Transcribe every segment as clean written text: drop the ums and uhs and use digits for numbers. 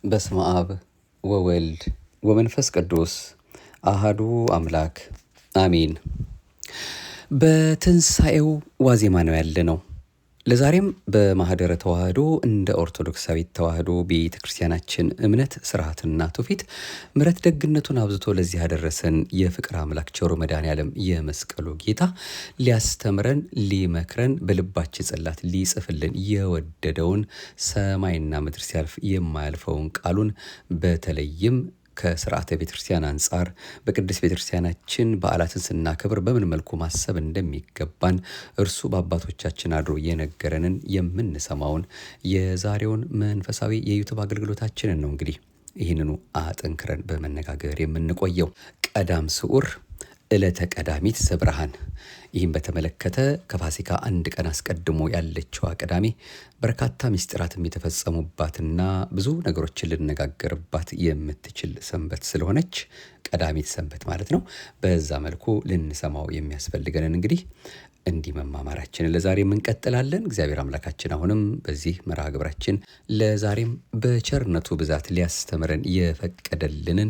በስመ አብ ወወልድ ወመንፈስ ቅዱስ አሃዱ አምላክ አሜን። በትንሣኤው ዋዜማ ነው ያለነው። ለዛሬም በማኅደረ ተዋህዶ እንደ ኦርቶዶክሳዊት ተዋህዶ ቤተ ክርስቲያናችን እምነት ስርዓትና ትውፊት ምሕረት ደግነቱን አብዝቶ ለዚህ ያደረሰን የፍቅር አምላክ ቸሩ መድኃኔዓለም የመስቀሉ ጌታ ሊያስተምረን ሊመክረን በልባችን ጽላት ሊጽፍልን የወደደውን ሰማይና ምድር ሲያልፍ የማያልፈውን ቃሉን በተለይም ከስርዓተ ቤተክርስቲያን አንጻር በቅድስት ቤተክርስቲያናችን በዓላትን ስናከብር በምን መልኩ ማሰብ እንደሚገባን እርሱ በአባቶቻችን አድሮ የነገረንን የምንሰማውን የዛሬውን መንፈሳዊ የዩቱብ አገልግሎታችንን ነው። እንግዲህ ይህንኑ አጠንክረን በመነጋገር የምንቆየው ቀዳም ስዑር ዕለተ ቀዳሚት ዘብርሃን። ይህም በተመለከተ ከፋሲካ አንድ ቀን አስቀድሞ ያለችዋ ቅዳሜ በርካታ ምስጢራትም የተፈጸሙባትና ብዙ ነገሮችን ልነጋገርባት የምትችል ሰንበት ስለሆነች ቀዳሚት ሰንበት ማለት ነው። በዛ መልኩ ልንሰማው የሚያስፈልገንን እንግዲህ እንዲህ መማማራችንን ለዛሬም እንቀጥላለን። እግዚአብሔር አምላካችን አሁንም በዚህ መርሃ ግብራችን ለዛሬም በቸርነቱ ብዛት ሊያስተምረን የፈቀደልንን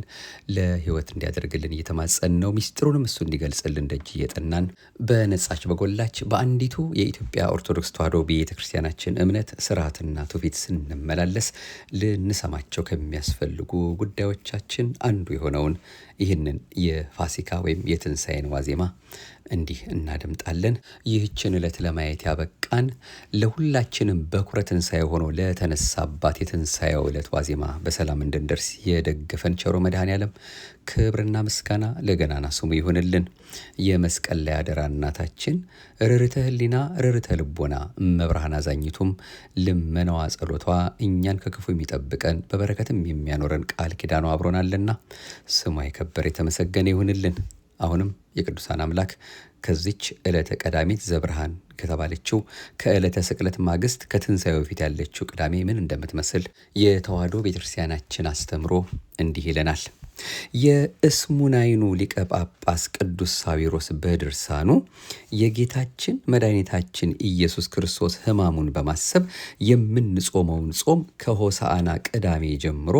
ለሕይወት እንዲያደርግልን እየተማጸን ነው። ሚስጥሩንም እሱ እንዲገልጽልን ደጅ እየጠናን በነጻች በጎላች በአንዲቱ የኢትዮጵያ ኦርቶዶክስ ተዋህዶ ቤተ ክርስቲያናችን እምነት ስርዓትና ትውፊት ስንመላለስ ልንሰማቸው ከሚያስፈልጉ ጉዳዮቻችን አንዱ የሆነውን ይህንን የፋሲካ ወይም የትንሣኤን ዋዜማ እንዲህ እናደምጣለን። ይህችን ዕለት ለማየት ያበቃን ለሁላችንም በኩረ ትንሣኤ ሆኖ ለተነሳባት የትንሣኤው ዕለት ዋዜማ በሰላም እንድንደርስ የደገፈን ቸሮ መድኃኔዓለም ክብርና ምስጋና ለገናና ስሙ ይሁንልን። የመስቀል ላይ አደራ እናታችን ርርተ ሕሊና ርርተ ልቦና እመብርሃን አዛኝቱም ልመናዋ ጸሎቷ እኛን ከክፉ የሚጠብቀን በበረከትም የሚያኖረን ቃል ኪዳኗ አብሮናልና ስሟ የከበረ የተመሰገነ ይሁንልን። አሁንም የቅዱሳን አምላክ ከዚች ዕለተ ቀዳሚት ዘብርሃን ከተባለችው ከዕለተ ስቅለት ማግስት ከትንሣኤው በፊት ያለችው ቅዳሜ ምን እንደምትመስል የተዋህዶ ቤተክርስቲያናችን አስተምሮ እንዲህ ይለናል። የእስሙናይኑ ሊቀ ጳጳስ ቅዱስ ሳዊሮስ በድርሳኑ የጌታችን መድኃኒታችን ኢየሱስ ክርስቶስ ሕማሙን በማሰብ የምንጾመውን ጾም ከሆሳዕና ቅዳሜ ጀምሮ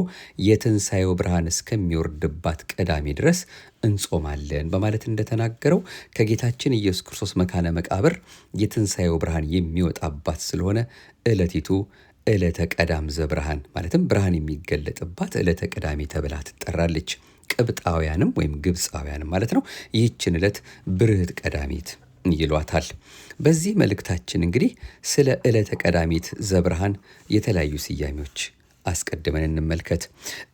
የትንሣኤው ብርሃን እስከሚወርድባት ቅዳሜ ድረስ እንጾማለን በማለት እንደተናገረው ከጌታችን ኢየሱስ ክርስቶስ መካነ መቃብር የትንሣኤው ብርሃን የሚወጣባት ስለሆነ ዕለቲቱ ዕለተ ቀዳም ዘብርሃን ማለትም ብርሃን የሚገለጥባት ዕለተ ቅዳሜ ተብላ ትጠራለች። ቅብጣውያንም ወይም ግብፃውያንም ማለት ነው ይህችን ዕለት ብርህት ቀዳሚት ይሏታል። በዚህ መልእክታችን እንግዲህ ስለ ዕለተ ቀዳሚት ዘብርሃን የተለያዩ ስያሜዎች አስቀድመን እንመልከት።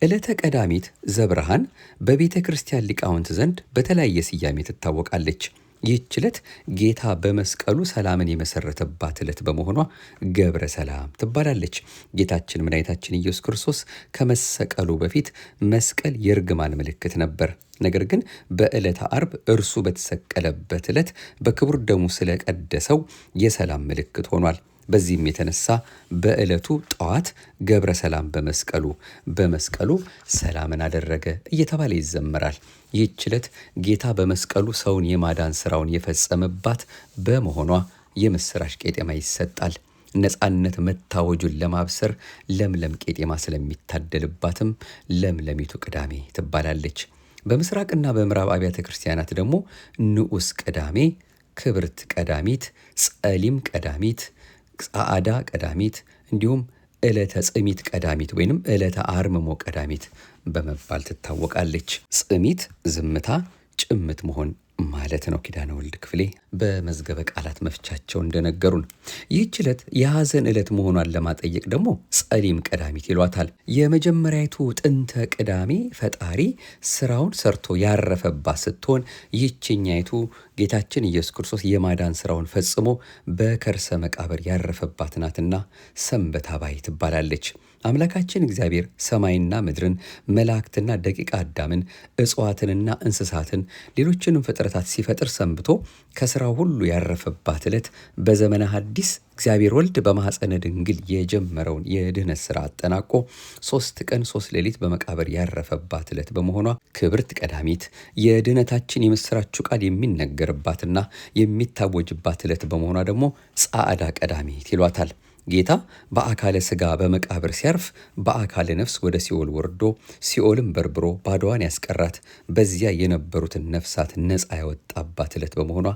ዕለተ ቀዳሚት ዘብርሃን በቤተ ክርስቲያን ሊቃውንት ዘንድ በተለያየ ስያሜ ትታወቃለች። ይህች ዕለት ጌታ በመስቀሉ ሰላምን የመሰረተባት ዕለት በመሆኗ ገብረ ሰላም ትባላለች። ጌታችን መድኃኒታችን ኢየሱስ ክርስቶስ ከመሰቀሉ በፊት መስቀል የእርግማን ምልክት ነበር። ነገር ግን በዕለተ ዓርብ እርሱ በተሰቀለበት ዕለት በክቡር ደሙ ስለቀደሰው የሰላም ምልክት ሆኗል። በዚህም የተነሳ በዕለቱ ጠዋት ገብረ ሰላም በመስቀሉ ሰላምን አደረገ እየተባለ ይዘመራል። ይህች ዕለት ጌታ በመስቀሉ ሰውን የማዳን ሥራውን የፈጸመባት በመሆኗ የምሥራች ቄጤማ ይሰጣል። ነፃነት መታወጁን ለማብሰር ለምለም ቄጤማ ስለሚታደልባትም ለምለሚቱ ቅዳሜ ትባላለች። በምስራቅና በምዕራብ አብያተ ክርስቲያናት ደግሞ ንዑስ ቅዳሜ፣ ክብርት ቀዳሚት፣ ጸሊም ቀዳሚት፣ ጸዓዳ ቀዳሚት እንዲሁም ዕለተ ጽሚት ቀዳሚት ወይንም ዕለተ አርምሞ ቀዳሚት በመባል ትታወቃለች። ጽሚት ዝምታ፣ ጭምት መሆን ማለት ነው። ኪዳነ ወልድ ክፍሌ በመዝገበ ቃላት መፍቻቸው እንደነገሩን ይህች ዕለት የሐዘን ዕለት መሆኗን ለማጠየቅ ደግሞ ጸሊም ቀዳሚት ይሏታል። የመጀመሪያይቱ ጥንተ ቅዳሜ ፈጣሪ ስራውን ሰርቶ ያረፈባት ስትሆን ይህችኛይቱ ጌታችን ኢየሱስ ክርስቶስ የማዳን ስራውን ፈጽሞ በከርሰ መቃብር ያረፈባት ናትና ሰንበተ አባይ ትባላለች። አምላካችን እግዚአብሔር ሰማይና ምድርን መላእክትና ደቂቀ አዳምን እጽዋትንና እንስሳትን ሌሎችንም ፍጥረታት ሲፈጥር ሰንብቶ ከሥራው ሁሉ ያረፈባት ዕለት በዘመነ ሐዲስ እግዚአብሔር ወልድ በማኅፀነ ድንግል የጀመረውን የድኅነት ሥራ አጠናቆ 3 ቀን 3 ሌሊት በመቃብር ያረፈባት ዕለት በመሆኗ ክብርት ቀዳሚት የድኅነታችን የምሥራቹ ቃል የሚነገርባትና የሚታወጅባት ዕለት በመሆኗ ደግሞ ጸዓዳ ቀዳሚት ይሏታል። ጌታ በአካለ ሥጋ በመቃብር ሲያርፍ በአካለ ነፍስ ወደ ሲኦል ወርዶ ሲኦልም በርብሮ ባዶዋን ያስቀራት በዚያ የነበሩትን ነፍሳት ነፃ ያወጣባት ዕለት በመሆኗ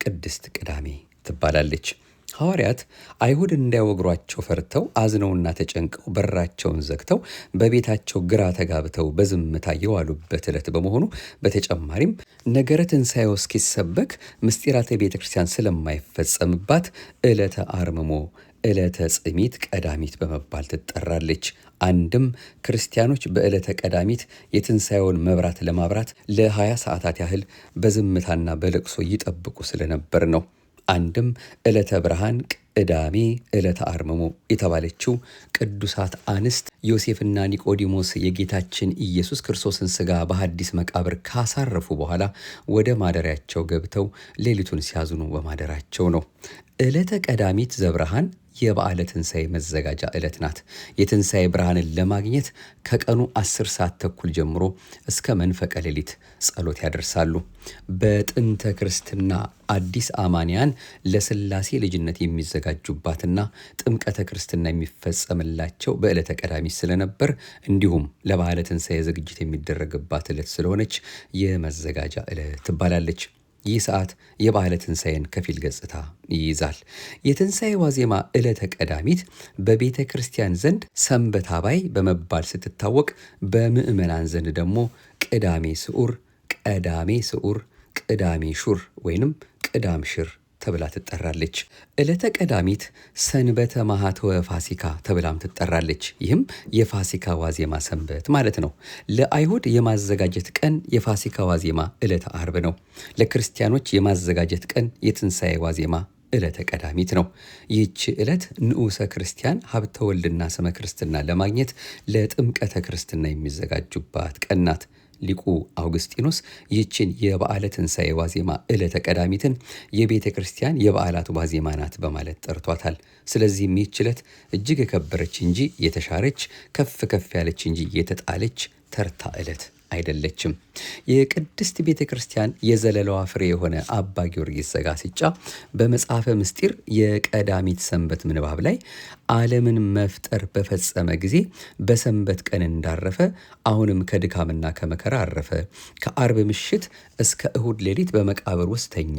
ቅድስት ቅዳሜ ትባላለች። ሐዋርያት አይሁድ እንዳይወግሯቸው ፈርተው አዝነውና ተጨንቀው በራቸውን ዘግተው በቤታቸው ግራ ተጋብተው በዝምታ የዋሉበት ዕለት በመሆኑ በተጨማሪም ነገረ ትንሣኤው እስኪሰበክ ምስጢራተ ቤተ ክርስቲያን ስለማይፈጸምባት ዕለተ አርምሞ ዕለተ ጽሚት ቀዳሚት በመባል ትጠራለች። አንድም ክርስቲያኖች በዕለተ ቀዳሚት የትንሣኤውን መብራት ለማብራት ለ20 ሰዓታት ያህል በዝምታና በለቅሶ ይጠብቁ ስለነበር ነው። አንድም ዕለተ ብርሃን ቅዳሜ ዕለተ አርምሞ የተባለችው ቅዱሳት አንስት ዮሴፍና ኒቆዲሞስ የጌታችን ኢየሱስ ክርስቶስን ሥጋ በሐዲስ መቃብር ካሳረፉ በኋላ ወደ ማደሪያቸው ገብተው ሌሊቱን ሲያዝኑ በማደራቸው ነው። ዕለተ ቀዳሚት ዘብርሃን የበዓለ ትንሣኤ መዘጋጃ ዕለት ናት። የትንሣኤ ብርሃንን ለማግኘት ከቀኑ 10 ሰዓት ተኩል ጀምሮ እስከ መንፈቀ ሌሊት ጸሎት ያደርሳሉ። በጥንተ ክርስትና አዲስ አማንያን ለሥላሴ ልጅነት የሚዘጋጁባትና ጥምቀተ ክርስትና የሚፈጸምላቸው በዕለተ ቀዳሚት ስለነበር እንዲሁም ለበዓለ ትንሣኤ ዝግጅት የሚደረግባት ዕለት ስለሆነች የመዘጋጃ ዕለት ትባላለች። ይህ ሰዓት የበዓለ ትንሣኤን ከፊል ገጽታ ይይዛል። የትንሣኤ ዋዜማ ዕለተ ቀዳሚት በቤተ ክርስቲያን ዘንድ ሰንበት አባይ በመባል ስትታወቅ፣ በምዕመናን ዘንድ ደግሞ ቅዳሜ ስዑር፣ ቀዳሜ ስዑር፣ ቅዳሜ ሹር ወይንም ቅዳም ሽር ተብላ ትጠራለች። ዕለተ ቀዳሚት ሰንበተ ማኅተወ ፋሲካ ተብላም ትጠራለች። ይህም የፋሲካ ዋዜማ ሰንበት ማለት ነው። ለአይሁድ የማዘጋጀት ቀን የፋሲካ ዋዜማ ዕለተ አርብ ነው። ለክርስቲያኖች የማዘጋጀት ቀን የትንሣኤ ዋዜማ ዕለተ ቀዳሚት ነው። ይህች ዕለት ንዑሰ ክርስቲያን ሀብተ ወልድና ስመ ክርስትና ለማግኘት ለጥምቀተ ክርስትና የሚዘጋጁባት ቀን ናት። ሊቁ አውግስጢኖስ ይህችን የበዓለ ትንሣኤ ዋዜማ ዕለተ ቀዳሚትን የቤተ ክርስቲያን የበዓላት ዋዜማ ናት በማለት ጠርቷታል። ስለዚህም ይህች ዕለት እጅግ የከበረች እንጂ የተሻረች፣ ከፍ ከፍ ያለች እንጂ የተጣለች ተርታ ዕለት አይደለችም። የቅድስት ቤተ ክርስቲያን የዘለላዋ ፍሬ የሆነ አባ ጊዮርጊስ ዘጋስጫ በመጽሐፈ ምስጢር የቀዳሚት ሰንበት ምንባብ ላይ ዓለምን መፍጠር በፈጸመ ጊዜ በሰንበት ቀን እንዳረፈ አሁንም ከድካምና ከመከራ አረፈ። ከአርብ ምሽት እስከ እሁድ ሌሊት በመቃብር ውስጥ ተኛ።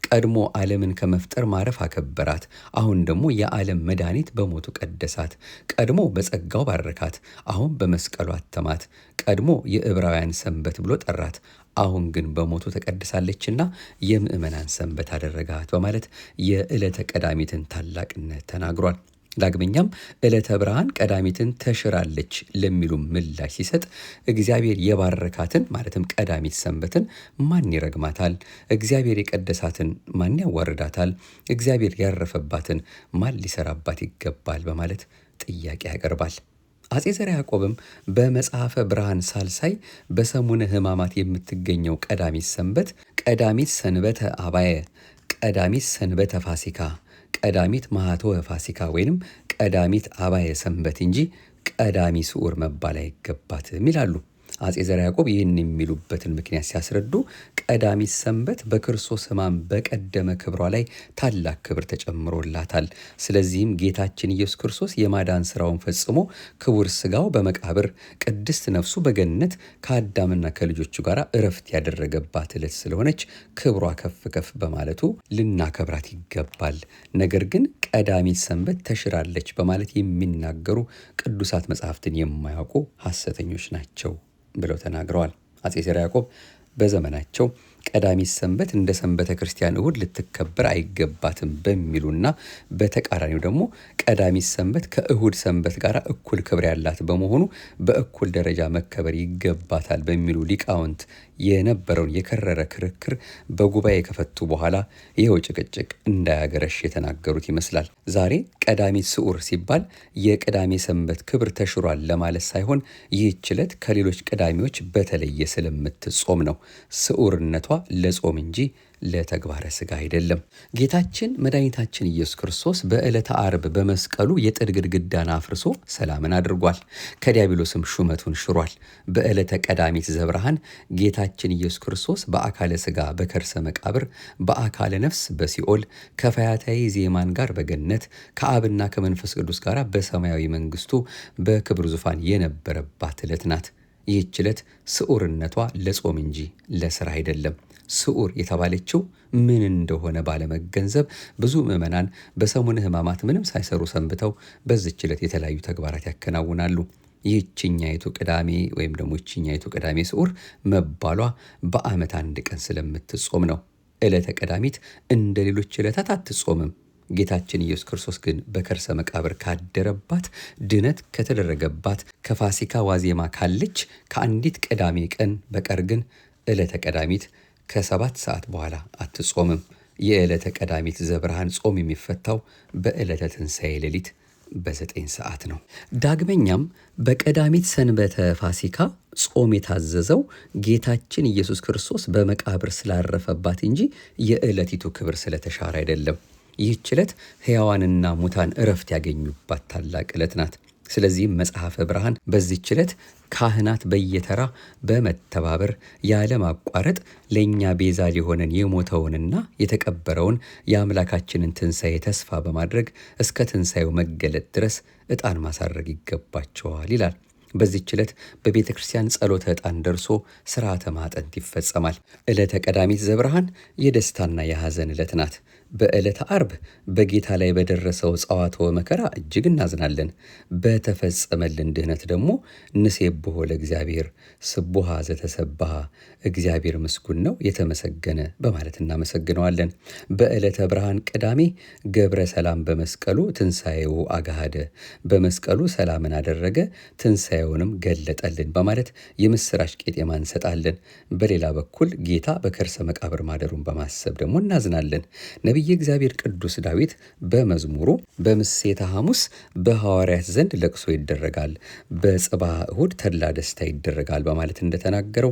ቀድሞ ዓለምን ከመፍጠር ማረፍ አከበራት። አሁን ደግሞ የዓለም መድኃኒት በሞቱ ቀደሳት። ቀድሞ በጸጋው ባረካት። አሁን በመስቀሉ አተማት። ቀድሞ የዕብራውያን ሰንበት ብሎ ጠራት። አሁን ግን በሞቱ ተቀድሳለችና የምዕመናን ሰንበት አደረጋት በማለት የዕለተ ቀዳሚትን ታላቅነት ተናግሯል። ዳግመኛም ዕለተ ብርሃን ቀዳሚትን ተሽራለች ለሚሉ ምላሽ ሲሰጥ እግዚአብሔር የባረካትን ማለትም ቀዳሚት ሰንበትን ማን ይረግማታል? እግዚአብሔር የቀደሳትን ማን ያዋርዳታል? እግዚአብሔር ያረፈባትን ማን ሊሰራባት ይገባል? በማለት ጥያቄ ያቀርባል። አጼ ዘርዓ ያዕቆብም በመጽሐፈ ብርሃን ሳልሳይ በሰሙነ ሕማማት የምትገኘው ቀዳሚት ሰንበት ቀዳሚት ሰንበተ አባየ፣ ቀዳሚት ሰንበተ ፋሲካ፣ ቀዳሚት ማኅተወ ፋሲካ ወይንም ቀዳሚት አባየ ሰንበት እንጂ ቀዳሚ ስዑር መባል አይገባትም ይላሉ። አጼ ዘርዓ ያዕቆብ ይህን የሚሉበትን ምክንያት ሲያስረዱ ቀዳሚት ሰንበት በክርስቶስ ሕማም በቀደመ ክብሯ ላይ ታላቅ ክብር ተጨምሮላታል። ስለዚህም ጌታችን ኢየሱስ ክርስቶስ የማዳን ሥራውን ፈጽሞ ክቡር ሥጋው በመቃብር ቅድስት ነፍሱ በገነት ከአዳምና ከልጆቹ ጋር እረፍት ያደረገባት ዕለት ስለሆነች ክብሯ ከፍ ከፍ በማለቱ ልናከብራት ይገባል። ነገር ግን ቀዳሚት ሰንበት ተሽራለች በማለት የሚናገሩ ቅዱሳት መጻሕፍትን የማያውቁ ሐሰተኞች ናቸው ብለው ተናግረዋል። አጼ ዘርዓ ያዕቆብ በዘመናቸው ቀዳሚት ሰንበት እንደ ሰንበተ ክርስቲያን እሁድ ልትከበር አይገባትም በሚሉና በተቃራኒው ደግሞ ቀዳሚት ሰንበት ከእሁድ ሰንበት ጋር እኩል ክብር ያላት በመሆኑ በእኩል ደረጃ መከበር ይገባታል በሚሉ ሊቃውንት የነበረውን የከረረ ክርክር በጉባኤ ከፈቱ በኋላ ይኸው ጭቅጭቅ እንዳያገረሽ የተናገሩት ይመስላል። ዛሬ ቀዳሚት ስዑር ሲባል የቅዳሜ ሰንበት ክብር ተሽሯል ለማለት ሳይሆን ይህች ዕለት ከሌሎች ቅዳሜዎች በተለየ ስለምትጾም ነው። ስዑርነቷ ለጾም እንጂ ለተግባረ ሥጋ አይደለም። ጌታችን መድኃኒታችን ኢየሱስ ክርስቶስ በዕለተ ዓርብ በመስቀሉ የጥድ ግድግዳን አፍርሶ ሰላምን አድርጓል። ከዲያብሎስም ሹመቱን ሽሯል። በዕለተ ቀዳሚት ዘብርሃን ጌታችን ኢየሱስ ክርስቶስ በአካለ ሥጋ በከርሰ መቃብር፣ በአካለ ነፍስ በሲኦል፣ ከፈያታዊ ዜማን ጋር በገነት፣ ከአብና ከመንፈስ ቅዱስ ጋር በሰማያዊ መንግሥቱ በክብር ዙፋን የነበረባት ዕለት ናት። ይህች ዕለት ስዑርነቷ ለጾም እንጂ ለሥራ አይደለም። ስዑር የተባለችው ምን እንደሆነ ባለመገንዘብ ብዙ ምዕመናን በሰሙነ ሕማማት ምንም ሳይሰሩ ሰንብተው በዚች ዕለት የተለያዩ ተግባራት ያከናውናሉ። ይህችኛይቱ ቅዳሜ ወይም ደግሞ ይህችኛይቱ ቅዳሜ ስዑር መባሏ በዓመት አንድ ቀን ስለምትጾም ነው። ዕለተ ቀዳሚት እንደ ሌሎች ዕለታት አትጾምም። ጌታችን ኢየሱስ ክርስቶስ ግን በከርሰ መቃብር ካደረባት፣ ድነት ከተደረገባት፣ ከፋሲካ ዋዜማ ካለች ከአንዲት ቅዳሜ ቀን በቀር ግን ዕለተ ቀዳሚት ከ7 ሰዓት በኋላ አትጾምም። የዕለተ ቀዳሚት ዘብርሃን ጾም የሚፈታው በዕለተ ትንሣኤ ሌሊት በ9 ሰዓት ነው። ዳግመኛም በቀዳሚት ሰንበተ ፋሲካ ጾም የታዘዘው ጌታችን ኢየሱስ ክርስቶስ በመቃብር ስላረፈባት እንጂ የዕለቲቱ ክብር ስለተሻረ አይደለም። ይህች ዕለት ሕያዋንና ሙታን እረፍት ያገኙባት ታላቅ ዕለት ናት። ስለዚህም መጽሐፈ ብርሃን በዚህች ዕለት ካህናት በየተራ በመተባበር ያለ ማቋረጥ ለእኛ ቤዛ ሊሆነን የሞተውንና የተቀበረውን የአምላካችንን ትንሣኤ ተስፋ በማድረግ እስከ ትንሣኤው መገለጥ ድረስ ዕጣን ማሳረግ ይገባቸዋል ይላል። በዚህች ዕለት በቤተ ክርስቲያን ጸሎተ ዕጣን ደርሶ ሥርዓተ ማጠንት ይፈጸማል። ዕለተ ቀዳሚት ዘብርሃን የደስታና የሐዘን ዕለት ናት። በዕለተ ዓርብ በጌታ ላይ በደረሰው ጸዋትወ መከራ እጅግ እናዝናለን። በተፈጸመልን ድህነት ደግሞ ንሴብሖ ለእግዚአብሔር ስቡሐ ዘተሰብሐ፣ እግዚአብሔር ምስጉን ነው የተመሰገነ በማለት እናመሰግነዋለን። በዕለተ ብርሃን ቅዳሜ ገብረ ሰላም በመስቀሉ ትንሣኤው አጋሃደ፣ በመስቀሉ ሰላምን አደረገ ትንሣኤውንም ገለጠልን በማለት የምሥራች ቄጤማ እንሰጣለን። በሌላ በኩል ጌታ በከርሰ መቃብር ማደሩን በማሰብ ደግሞ እናዝናለን። ነቢየ እግዚአብሔር ቅዱስ ዳዊት በመዝሙሩ በምሴተ ሐሙስ በሐዋርያት ዘንድ ለቅሶ ይደረጋል፣ በጽባሕ እሁድ ተድላ ደስታ ይደረጋል በማለት እንደተናገረው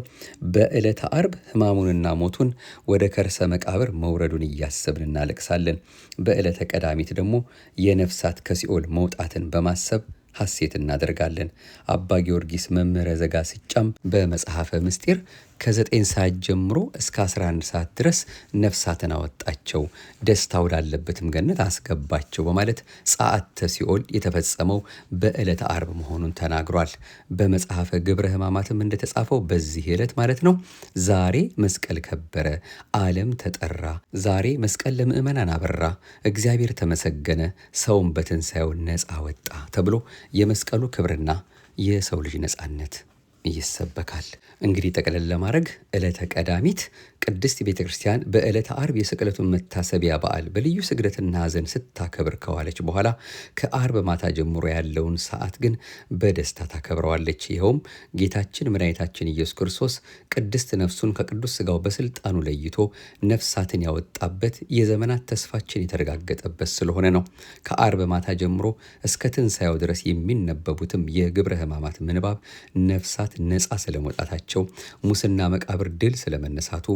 በዕለተ ዓርብ ሕማሙንና ሞቱን ወደ ከርሰ መቃብር መውረዱን እያሰብን እናለቅሳለን። በዕለተ ቀዳሚት ደግሞ የነፍሳት ከሲኦል መውጣትን በማሰብ ሐሴት እናደርጋለን። አባ ጊዮርጊስ መምህረ ዘጋስጫም በመጽሐፈ ምስጢር ከ9 ሰዓት ጀምሮ እስከ 11 ሰዓት ድረስ ነፍሳትን አወጣቸው፣ ደስታ ወዳለበትም ገነት አስገባቸው በማለት ጸአተ ሲኦል የተፈጸመው በዕለተ ዓርብ መሆኑን ተናግሯል። በመጽሐፈ ግብረ ሕማማትም እንደተጻፈው በዚህ ዕለት ማለት ነው ዛሬ መስቀል ከበረ፣ ዓለም ተጠራ፣ ዛሬ መስቀል ለምእመናን አበራ፣ እግዚአብሔር ተመሰገነ፣ ሰውም በትንሣኤው ነፃ ወጣ ተብሎ የመስቀሉ ክብርና የሰው ልጅ ነፃነት ይሰበካል። እንግዲህ ጠቅለል ለማድረግ ዕለተ ቀዳሚት ቅድስት ቤተ ክርስቲያን በዕለተ ዓርብ የስቅለቱን መታሰቢያ በዓል በልዩ ስግደትና ሐዘን ስታከብር ከዋለች በኋላ ከዓርብ ማታ ጀምሮ ያለውን ሰዓት ግን በደስታ ታከብረዋለች። ይኸውም ጌታችን መድኃኒታችን ኢየሱስ ክርስቶስ ቅድስት ነፍሱን ከቅዱስ ሥጋው በሥልጣኑ ለይቶ ነፍሳትን ያወጣበት የዘመናት ተስፋችን የተረጋገጠበት ስለሆነ ነው። ከዓርብ ማታ ጀምሮ እስከ ትንሣኤው ድረስ የሚነበቡትም የግብረ ሕማማት ምንባብ ነፍሳት ነፃ ስለመውጣታቸው፣ ሙስና መቃብር ድል ስለመነሳቱ፣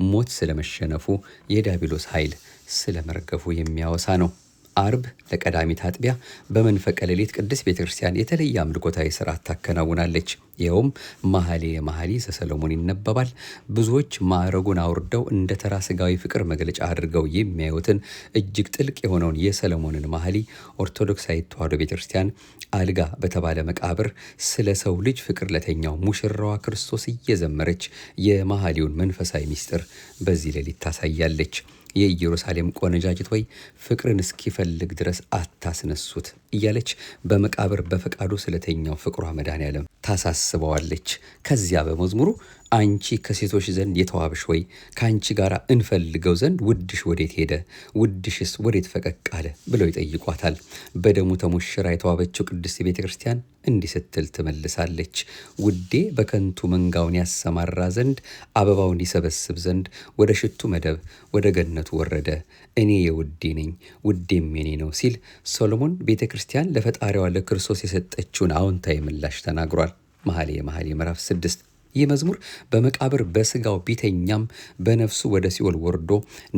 ሞት ስለመሸነፉ፣ የዲያብሎስ ኃይል ስለመርገፉ የሚያወሳ ነው። ዓርብ ለቀዳሚት አጥቢያ በመንፈቀ ሌሊት ቅድስት ቤተ ክርስቲያን የተለየ አምልኮታዊ ሥርዓት ታከናውናለች። ይኸውም መኃልየ መኃልይ ዘሰሎሞን ይነበባል። ብዙዎች ማዕረጉን አውርደው እንደ ተራ ሥጋዊ ፍቅር መግለጫ አድርገው የሚያዩትን እጅግ ጥልቅ የሆነውን የሰሎሞንን መኃልይ ኦርቶዶክሳዊት ተዋሕዶ ቤተ ክርስቲያን አልጋ በተባለ መቃብር ስለ ሰው ልጅ ፍቅር ለተኛው ሙሽራዋ ክርስቶስ እየዘመረች የመኃልዩን መንፈሳዊ ምስጢር በዚህ ሌሊት ታሳያለች። የኢየሩሳሌም ቆነጃጅት ወይ ፍቅርን እስኪፈልግ ድረስ አታስነሱት እያለች በመቃብር በፈቃዱ ስለተኛው ፍቅሯ መድኃኔዓለም ታሳስበዋለች። ከዚያ በመዝሙሩ አንቺ ከሴቶች ዘንድ የተዋብሽ ወይ ከአንቺ ጋር እንፈልገው ዘንድ ውድሽ ወዴት ሄደ? ውድሽስ ወዴት ፈቀቅ አለ? ብለው ይጠይቋታል። በደሙ ተሞሽራ የተዋበችው ቅድስት ቤተ ክርስቲያን እንዲህ ስትል ትመልሳለች። ውዴ በከንቱ መንጋውን ያሰማራ ዘንድ አበባውን ይሰበስብ ዘንድ ወደ ሽቱ መደብ ወደ ገነቱ ወረደ። እኔ የውዴ ነኝ ውዴም የኔ ነው ሲል ሰሎሞን ቤተ ክርስቲያን ለፈጣሪዋ ለክርስቶስ የሰጠችውን አዎንታዊ ምላሽ ተናግሯል። መኃልየ መኃልይ ምዕራፍ 6። ይህ መዝሙር በመቃብር በስጋው ቢተኛም በነፍሱ ወደ ሲኦል ወርዶ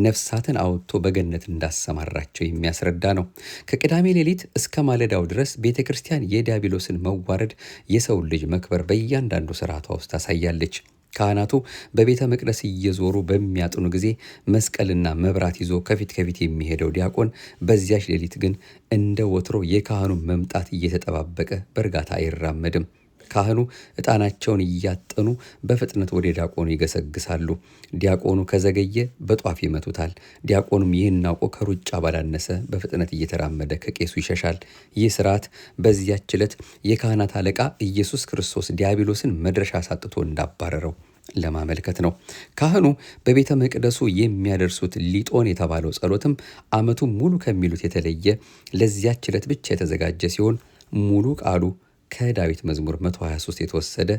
ነፍሳትን አውጥቶ በገነት እንዳሰማራቸው የሚያስረዳ ነው። ከቅዳሜ ሌሊት እስከ ማለዳው ድረስ ቤተ ክርስቲያን የዲያብሎስን መዋረድ፣ የሰውን ልጅ መክበር በእያንዳንዱ ስርዓቷ ውስጥ ታሳያለች። ካህናቱ በቤተ መቅደስ እየዞሩ በሚያጥኑ ጊዜ መስቀልና መብራት ይዞ ከፊት ከፊት የሚሄደው ዲያቆን በዚያች ሌሊት ግን እንደ ወትሮ የካህኑን መምጣት እየተጠባበቀ በእርጋታ አይራመድም። ካህኑ ዕጣናቸውን እያጠኑ በፍጥነት ወደ ዲያቆኑ ይገሰግሳሉ። ዲያቆኑ ከዘገየ በጧፍ ይመቱታል። ዲያቆኑም ይህን አውቆ ከሩጫ ባላነሰ በፍጥነት እየተራመደ ከቄሱ ይሸሻል። ይህ ስርዓት በዚያች ዕለት የካህናት አለቃ ኢየሱስ ክርስቶስ ዲያብሎስን መድረሻ አሳጥቶ እንዳባረረው ለማመልከት ነው። ካህኑ በቤተ መቅደሱ የሚያደርሱት ሊጦን የተባለው ጸሎትም ዓመቱ ሙሉ ከሚሉት የተለየ ለዚያች ዕለት ብቻ የተዘጋጀ ሲሆን ሙሉ ቃሉ ከዳዊት መዝሙር 123 የተወሰደ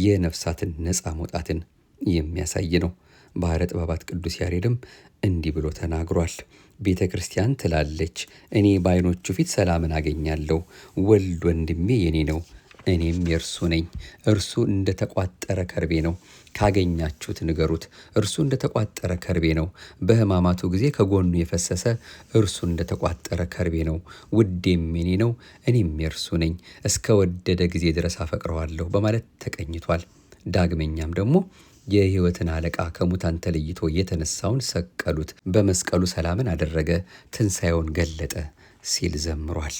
የነፍሳትን ነፃ መውጣትን የሚያሳይ ነው። ባሕረ ጥበባት ቅዱስ ያሬድም እንዲህ ብሎ ተናግሯል። ቤተ ክርስቲያን ትላለች፣ እኔ በዓይኖቹ ፊት ሰላምን አገኛለሁ። ወልድ ወንድሜ የኔ ነው፣ እኔም የእርሱ ነኝ። እርሱ እንደ ተቋጠረ ከርቤ ነው፣ ካገኛችሁት ንገሩት። እርሱ እንደ ተቋጠረ ከርቤ ነው፣ በሕማማቱ ጊዜ ከጎኑ የፈሰሰ እርሱ እንደ ተቋጠረ ከርቤ ነው። ውዴም የኔ ነው፣ እኔም የእርሱ ነኝ። እስከ ወደደ ጊዜ ድረስ አፈቅረዋለሁ በማለት ተቀኝቷል። ዳግመኛም ደግሞ የሕይወትን አለቃ ከሙታን ተለይቶ የተነሳውን ሰቀሉት፣ በመስቀሉ ሰላምን አደረገ፣ ትንሣኤውን ገለጠ ሲል ዘምሯል።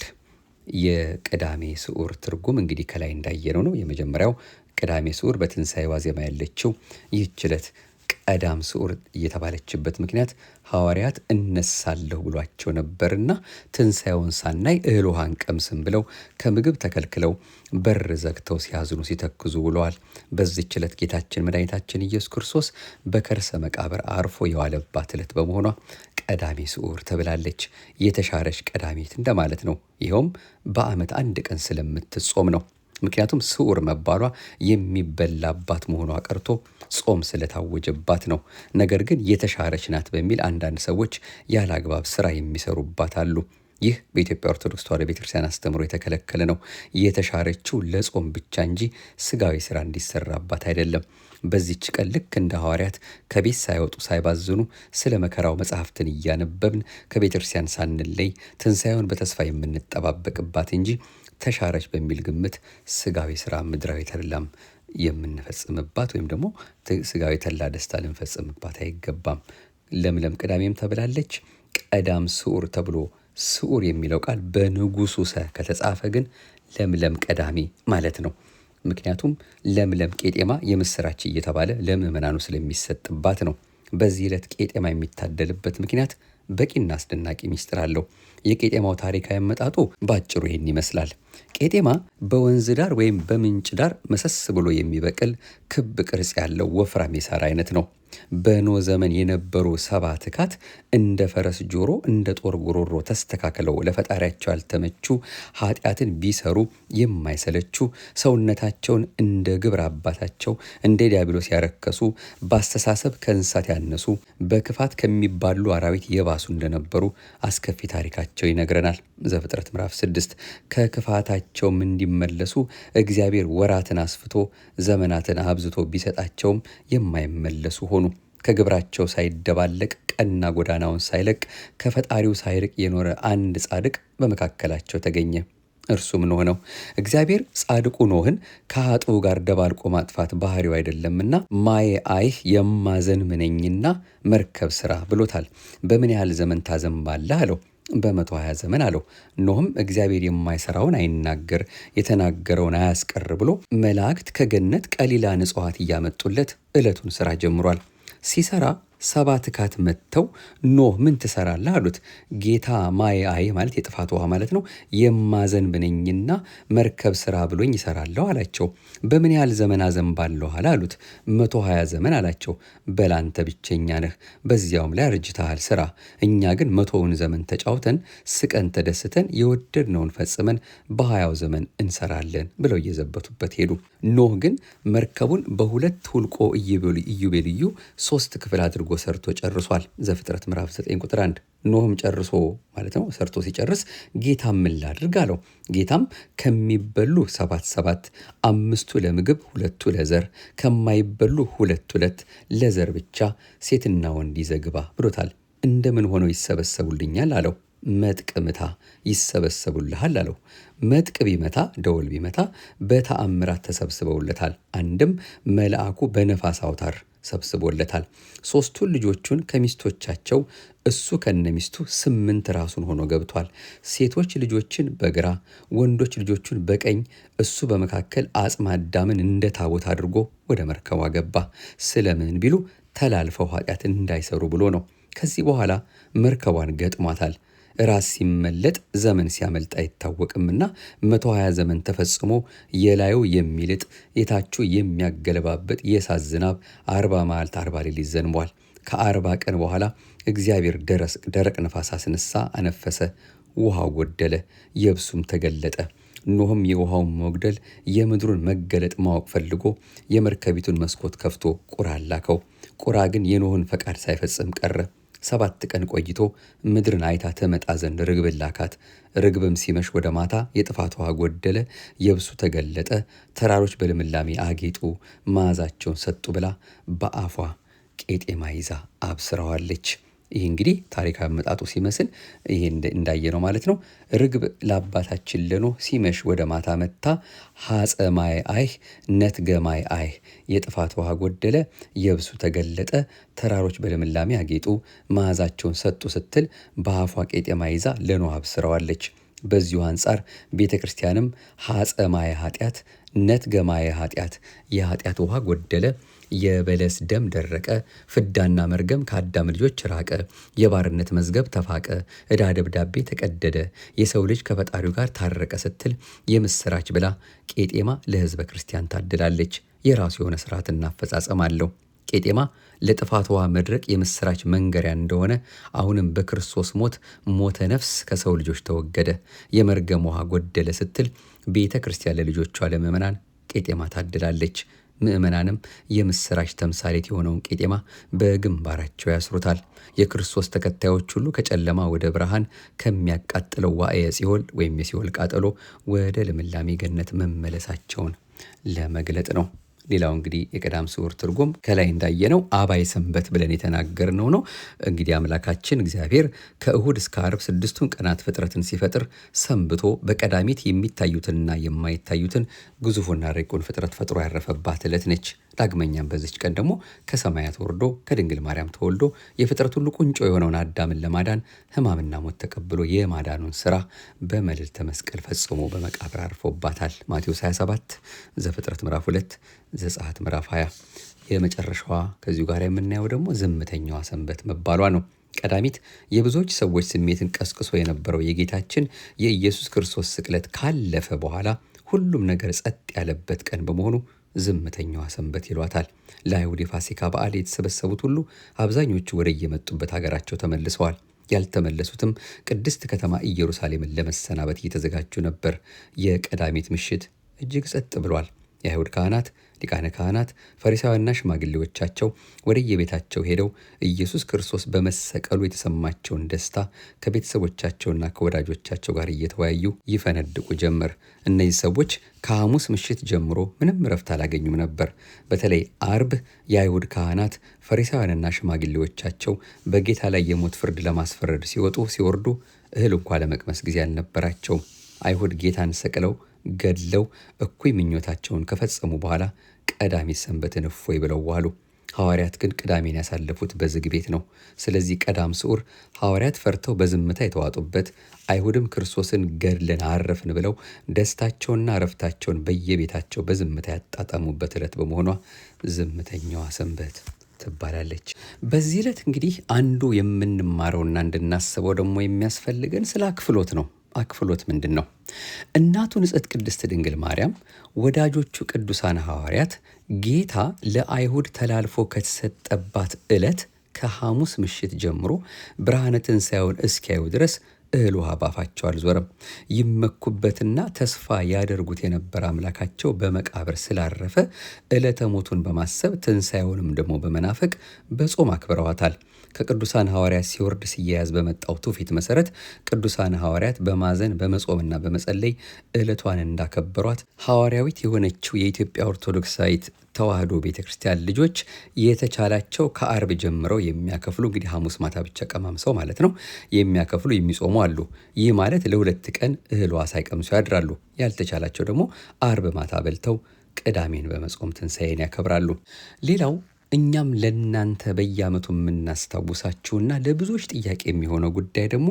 የቅዳሜ ስዑር ትርጉም እንግዲህ ከላይ እንዳየነው ነው። የመጀመሪያው ቅዳሜ ስዑር በትንሣኤ ዋዜማ ያለችው ይህች ዕለት ቀዳም ስዑር እየተባለችበት ምክንያት ሐዋርያት እነሳለሁ ብሏቸው ነበርና ትንሣኤውን ሳናይ እህል ውሃ አንቀምስም ብለው ከምግብ ተከልክለው በር ዘግተው ሲያዝኑ ሲተክዙ ውለዋል። በዚህች ዕለት ጌታችን መድኃኒታችን ኢየሱስ ክርስቶስ በከርሰ መቃብር አርፎ የዋለባት ዕለት በመሆኗ ቀዳሜ ስዑር ተብላለች። የተሻረች ቀዳሚት እንደማለት ነው። ይኸውም በዓመት አንድ ቀን ስለምትጾም ነው። ምክንያቱም ስዑር መባሏ የሚበላባት መሆኗ ቀርቶ ጾም ስለታወጀባት ነው። ነገር ግን የተሻረች ናት በሚል አንዳንድ ሰዎች ያለ አግባብ ስራ የሚሰሩባት አሉ። ይህ በኢትዮጵያ ኦርቶዶክስ ተዋሕዶ ቤተክርስቲያን አስተምሮ የተከለከለ ነው። የተሻረችው ለጾም ብቻ እንጂ ስጋዊ ስራ እንዲሰራባት አይደለም። በዚህች ቀን ልክ እንደ ሐዋርያት ከቤት ሳይወጡ ሳይባዝኑ ስለ መከራው መጽሐፍትን እያነበብን ከቤተክርስቲያን ሳንለይ ትንሣኤውን በተስፋ የምንጠባበቅባት እንጂ ተሻረች በሚል ግምት ስጋዊ ስራ ምድራዊ ተድላም የምንፈጽምባት ወይም ደግሞ ስጋዊ ተድላ ደስታ ልንፈጽምባት አይገባም። ለምለም ቅዳሜም ተብላለች። ቀዳም ስዑር ተብሎ ስዑር የሚለው ቃል በንጉሱ ሰ ከተጻፈ ግን ለምለም ቀዳሜ ማለት ነው። ምክንያቱም ለምለም ቄጤማ የምስራች እየተባለ ለምእመናኑ ስለሚሰጥባት ነው። በዚህ ዕለት ቄጤማ የሚታደልበት ምክንያት በቂና አስደናቂ ሚስጥር አለው። የቄጤማው ታሪካዊ አመጣጡ ባጭሩ ይህን ይመስላል። ቄጤማ በወንዝ ዳር ወይም በምንጭ ዳር መሰስ ብሎ የሚበቅል ክብ ቅርጽ ያለው ወፍራም የሳር አይነት ነው። በኖህ ዘመን የነበሩ ሰባ ትካት እንደ ፈረስ ጆሮ እንደ ጦር ጉሮሮ ተስተካክለው ለፈጣሪያቸው ያልተመቹ ኃጢአትን ቢሰሩ የማይሰለቹ ሰውነታቸውን እንደ ግብረ አባታቸው እንደ ዲያብሎስ ያረከሱ በአስተሳሰብ ከእንስሳት ያነሱ በክፋት ከሚባሉ አራዊት የባሱ እንደነበሩ አስከፊ ታሪካቸው ይነግረናል። ዘፍጥረት ምዕራፍ 6 ከክፋታቸውም እንዲመለሱ እግዚአብሔር ወራትን አስፍቶ ዘመናትን አብዝቶ ቢሰጣቸውም የማይመለሱ ሆኑ። ከግብራቸው ሳይደባለቅ ቀና ጎዳናውን ሳይለቅ ከፈጣሪው ሳይርቅ የኖረ አንድ ጻድቅ በመካከላቸው ተገኘ። እርሱም ኖህ ነው። እግዚአብሔር ጻድቁ ኖህን ከኃጥኡ ጋር ደባልቆ ማጥፋት ባህሪው አይደለምና ማየ አይህ የማዘን ምነኝና መርከብ ስራ ብሎታል። በምን ያህል ዘመን ታዘንባለህ አለው። በ120 ዘመን አለው። ኖህም እግዚአብሔር የማይሰራውን አይናገር የተናገረውን አያስቀር ብሎ መላእክት ከገነት ቀሊላ ንጽዋት እያመጡለት ዕለቱን ስራ ጀምሯል። ሲሰራ 7 ትካት መጥተው ኖህ ምን ትሰራለህ አሉት። ጌታ ማየ አይ ማለት የጥፋት ውሃ ማለት ነው፣ የማዘንብ ነኝና መርከብ ስራ ብሎኝ ይሰራለሁ አላቸው። በምን ያህል ዘመን አዘንባለሁ አሉት። 120 ዘመን አላቸው። በላንተ ብቸኛ ነህ፣ በዚያውም ላይ አርጅተሃል፣ ስራ። እኛ ግን 100ውን ዘመን ተጫውተን ስቀን ተደስተን የወደድነውን ፈጽመን በ20ው ዘመን እንሰራለን ብለው እየዘበቱበት ሄዱ። ኖህ ግን መርከቡን በሁለት ሁልቆ ኢዮቤልዩ 3 ክፍል አድርጎ አድርጎ ሰርቶ ጨርሷል። ዘፍጥረት ምዕራፍ 9 ቁጥር 1። ኖህም ጨርሶ ማለት ነው ሰርቶ ሲጨርስ ጌታም ምን ላድርግ አለው። ጌታም ከሚበሉ 7 5ቱ ለምግብ 2ቱ ለዘር፣ ከማይበሉ 2 ለዘር ብቻ ሴትና ወንድ ይዘህ ግባ ብሎታል። እንደምን ሆነው ይሰበሰቡልኛል አለው። መጥቅ ምታ ይሰበሰቡልሃል አለው። መጥቅ ቢመታ ደወል ቢመታ በተአምራት ተሰብስበውለታል። አንድም መልአኩ በነፋስ አውታር ሰብስቦለታል። 3ቱን ልጆቹን ከሚስቶቻቸው እሱ ከነሚስቱ 8 ራሱን ሆኖ ገብቷል። ሴቶች ልጆችን በግራ ወንዶች ልጆቹን በቀኝ እሱ በመካከል አጽመ አዳምን እንደ ታቦት አድርጎ ወደ መርከቧ ገባ። ስለምን ቢሉ ተላልፈው ኃጢአት እንዳይሰሩ ብሎ ነው። ከዚህ በኋላ መርከቧን ገጥሟታል። ራስ ሲመለጥ ዘመን ሲያመልጥ አይታወቅምና 120 ዘመን ተፈጽሞ የላዩ የሚልጥ የታቹ የሚያገለባበጥ የእሳት ዝናብ 40 መዓልት 40 ሌሊት ዘንቧል። ከ40 ቀን በኋላ እግዚአብሔር ደረቅ ነፋስ አስነሳ፣ አነፈሰ። ውሃው ጎደለ፣ የብሱም ተገለጠ። ኖህም የውሃውን መጉደል የምድሩን መገለጥ ማወቅ ፈልጎ የመርከቢቱን መስኮት ከፍቶ ቁራ ላከው። ቁራ ግን የኖህን ፈቃድ ሳይፈጽም ቀረ። 7 ቀን ቆይቶ ምድርን አይታ ተመጣ ዘንድ ርግብን ላካት። ርግብም ሲመሽ ወደ ማታ የጥፋት ውሃ ጎደለ፣ የብሱ ተገለጠ፣ ተራሮች በልምላሜ አጌጡ፣ መዓዛቸውን ሰጡ ብላ በአፏ ቄጤማ ይዛ አብስረዋለች። ይህ እንግዲህ ታሪካዊ አመጣጡ ሲመስል ይሄ እንዳየ ነው ማለት ነው። ርግብ ለአባታችን ለኖህ ሲመሽ ወደ ማታ መታ ሐፀ ማይ አይህ ነትገ ማይ አይህ የጥፋት ውሃ ጎደለ፣ የብሱ ተገለጠ፣ ተራሮች በልምላሜ አጌጡ፣ መዓዛቸውን ሰጡ ስትል በአፏ ቄጤማ ይዛ ለኖህ አብስረዋለች። በዚሁ አንጻር ቤተ ክርስቲያንም ሐፀ ማየ ኃጢአት ነትገ ማየ ኃጢአት የኃጢአት ውሃ ጎደለ፣ የበለስ ደም ደረቀ፣ ፍዳና መርገም ከአዳም ልጆች ራቀ፣ የባርነት መዝገብ ተፋቀ፣ ዕዳ ደብዳቤ ተቀደደ፣ የሰው ልጅ ከፈጣሪው ጋር ታረቀ ስትል የምስራች ብላ ቄጤማ ለሕዝበ ክርስቲያን ታድላለች። የራሱ የሆነ ስርዓትና አፈጻጸም አለው። ቄጤማ ለጥፋት ውሃ መድረቅ የምስራች መንገሪያ እንደሆነ አሁንም በክርስቶስ ሞት ሞተ ነፍስ ከሰው ልጆች ተወገደ፣ የመርገም ውሃ ጎደለ ስትል ቤተ ክርስቲያን ለልጆቿ ለምእመናን ቄጤማ ታድላለች። ምእመናንም የምስራች ተምሳሌት የሆነውን ቄጤማ በግንባራቸው ያስሩታል። የክርስቶስ ተከታዮች ሁሉ ከጨለማ ወደ ብርሃን ከሚያቃጥለው ዋዕየ ሲኦል ወይም የሲኦል ቃጠሎ ወደ ልምላሜ ገነት መመለሳቸውን ለመግለጥ ነው። ሌላው እንግዲህ የቀዳም ስዑር ትርጉም ከላይ እንዳየነው አባይ ሰንበት ብለን የተናገርነው ነው። እንግዲህ አምላካችን እግዚአብሔር ከእሁድ እስከ ዓርብ 6ቱን ቀናት ፍጥረትን ሲፈጥር ሰንብቶ በቀዳሚት የሚታዩትንና የማይታዩትን ግዙፉና ረቂቁን ፍጥረት ፈጥሮ ያረፈባት ዕለት ነች። ዳግመኛም በዚች ቀን ደግሞ ከሰማያት ወርዶ ከድንግል ማርያም ተወልዶ የፍጥረት ሁሉ ቁንጮ የሆነውን አዳምን ለማዳን ሕማምና ሞት ተቀብሎ የማዳኑን ስራ በመልዕልተ መስቀል ፈጽሞ በመቃብር አርፎባታል። ማቴዎስ 27፣ ዘፍጥረት ምዕራፍ 2፣ ዘጸአት ምዕራፍ 20። የመጨረሻዋ ከዚሁ ጋር የምናየው ደግሞ ዝምተኛዋ ሰንበት መባሏ ነው። ቀዳሚት የብዙዎች ሰዎች ስሜትን ቀስቅሶ የነበረው የጌታችን የኢየሱስ ክርስቶስ ስቅለት ካለፈ በኋላ ሁሉም ነገር ጸጥ ያለበት ቀን በመሆኑ ዝምተኛዋ ሰንበት ይሏታል። ለአይሁድ የፋሲካ በዓል የተሰበሰቡት ሁሉ አብዛኞቹ ወደ የመጡበት ሀገራቸው ተመልሰዋል። ያልተመለሱትም ቅድስት ከተማ ኢየሩሳሌምን ለመሰናበት እየተዘጋጁ ነበር። የቀዳሚት ምሽት እጅግ ጸጥ ብሏል። የአይሁድ ካህናት፣ ሊቃነ ካህናት፣ ፈሪሳውያንና ሽማግሌዎቻቸው ወደ የቤታቸው ሄደው ኢየሱስ ክርስቶስ በመሰቀሉ የተሰማቸውን ደስታ ከቤተሰቦቻቸውና ከወዳጆቻቸው ጋር እየተወያዩ ይፈነድቁ ጀመር። እነዚህ ሰዎች ከሐሙስ ምሽት ጀምሮ ምንም እረፍት አላገኙም ነበር። በተለይ አርብ የአይሁድ ካህናት፣ ፈሪሳውያንና ሽማግሌዎቻቸው በጌታ ላይ የሞት ፍርድ ለማስፈረድ ሲወጡ ሲወርዱ እህል እንኳ ለመቅመስ ጊዜ አልነበራቸውም። አይሁድ ጌታን ሰቅለው ገድለው እኩይ ምኞታቸውን ከፈጸሙ በኋላ ቀዳሚት ሰንበትን እፎይ ብለው ዋሉ። ሐዋርያት ግን ቅዳሜን ያሳለፉት በዝግ ቤት ነው። ስለዚህ ቀዳም ስዑር ሐዋርያት ፈርተው በዝምታ የተዋጡበት፣ አይሁድም ክርስቶስን ገድለን አረፍን ብለው ደስታቸውና እረፍታቸውን በየቤታቸው በዝምታ ያጣጣሙበት ዕለት በመሆኗ ዝምተኛዋ ሰንበት ትባላለች። በዚህ ዕለት እንግዲህ አንዱ የምንማረውና እንድናስበው ደግሞ የሚያስፈልገን ስለ አክፍሎት ነው። አክፍሎት ምንድን ነው? እናቱ ንጽሕት ቅድስት ድንግል ማርያም፣ ወዳጆቹ ቅዱሳን ሐዋርያት ጌታ ለአይሁድ ተላልፎ ከተሰጠባት ዕለት ከሐሙስ ምሽት ጀምሮ ብርሃነ ትንሣኤውን እስኪያዩ ድረስ እህል ውሃ ባፋቸው አልዞረም። ይመኩበትና ተስፋ ያደርጉት የነበረ አምላካቸው በመቃብር ስላረፈ ዕለተ ሞቱን በማሰብ ትንሣኤውንም ደግሞ በመናፈቅ በጾም አክብረዋታል። ከቅዱሳን ሐዋርያት ሲወርድ ሲያያዝ በመጣው ትውፊት መሰረት ቅዱሳን ሐዋርያት በማዘን በመጾምና በመጸለይ ዕለቷን እንዳከበሯት ሐዋርያዊት የሆነችው የኢትዮጵያ ኦርቶዶክሳዊት ተዋህዶ ቤተ ክርስቲያን ልጆች የተቻላቸው ከአርብ ጀምረው የሚያከፍሉ እንግዲህ ሐሙስ ማታ ብቻ ቀማምሰው ማለት ነው የሚያከፍሉ የሚጾሙ አሉ። ይህ ማለት ለሁለት ቀን እህል ውሃ ሳይቀምሱ ያድራሉ። ያልተቻላቸው ደግሞ አርብ ማታ በልተው ቅዳሜን በመጾም ትንሣኤን ያከብራሉ። ሌላው እኛም ለእናንተ በየዓመቱ የምናስታውሳችሁና ለብዙዎች ጥያቄ የሚሆነው ጉዳይ ደግሞ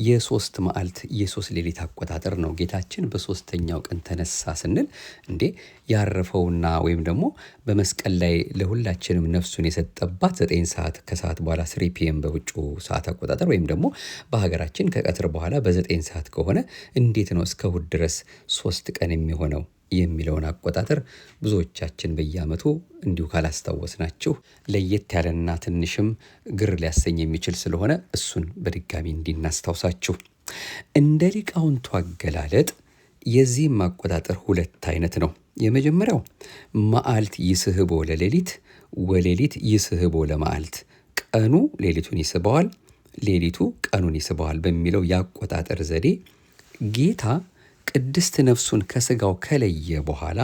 የሶስት መዓልት የሶስት ሌሊት አቆጣጠር ነው። ጌታችን በሶስተኛው ቀን ተነሳ ስንል እንዴ ያረፈውና ወይም ደግሞ በመስቀል ላይ ለሁላችንም ነፍሱን የሰጠባት 9 ሰዓት ከሰዓት በኋላ 3 ፒኤም በውጭ ሰዓት አቆጣጠር ወይም ደግሞ በሀገራችን ከቀትር በኋላ በ9 ሰዓት ከሆነ እንዴት ነው እስከ እሑድ ድረስ 3 ቀን የሚሆነው የሚለውን አቆጣጠር ብዙዎቻችን በየዓመቱ እንዲሁ ካላስታወስናችሁ ለየት ያለና ትንሽም ግር ሊያሰኝ የሚችል ስለሆነ እሱን በድጋሚ እንዲናስታውሳችሁ። እንደ ሊቃውንቱ አገላለጥ የዚህም አቆጣጠር 2 አይነት ነው። የመጀመሪያው መዓልት ይስህቦ ለሌሊት ወሌሊት ይስህቦ ለመዓልት፣ ቀኑ ሌሊቱን ይስበዋል፣ ሌሊቱ ቀኑን ይስበዋል በሚለው የአቆጣጠር ዘዴ ጌታ ቅድስት ነፍሱን ከስጋው ከለየ በኋላ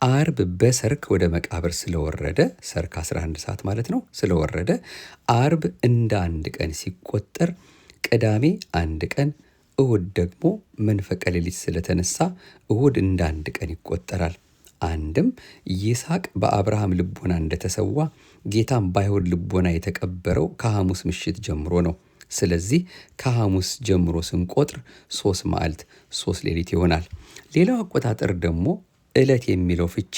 አርብ በሰርክ ወደ መቃብር ስለወረደ ሰርክ 11 ሰዓት ማለት ነው ስለወረደ አርብ እንደ አንድ ቀን ሲቆጠር ቅዳሜ አንድ ቀን፣ እሁድ ደግሞ መንፈቀ ሌሊት ስለተነሳ እሁድ እንደ አንድ ቀን ይቆጠራል። አንድም ይስሐቅ በአብርሃም ልቦና እንደተሰዋ ጌታም በአይሁድ ልቦና የተቀበረው ከሐሙስ ምሽት ጀምሮ ነው። ስለዚህ ከሐሙስ ጀምሮ ስንቆጥር 3 መዓልት 3 ሌሊት ይሆናል። ሌላው አቆጣጠር ደግሞ ዕለት የሚለው ፍቺ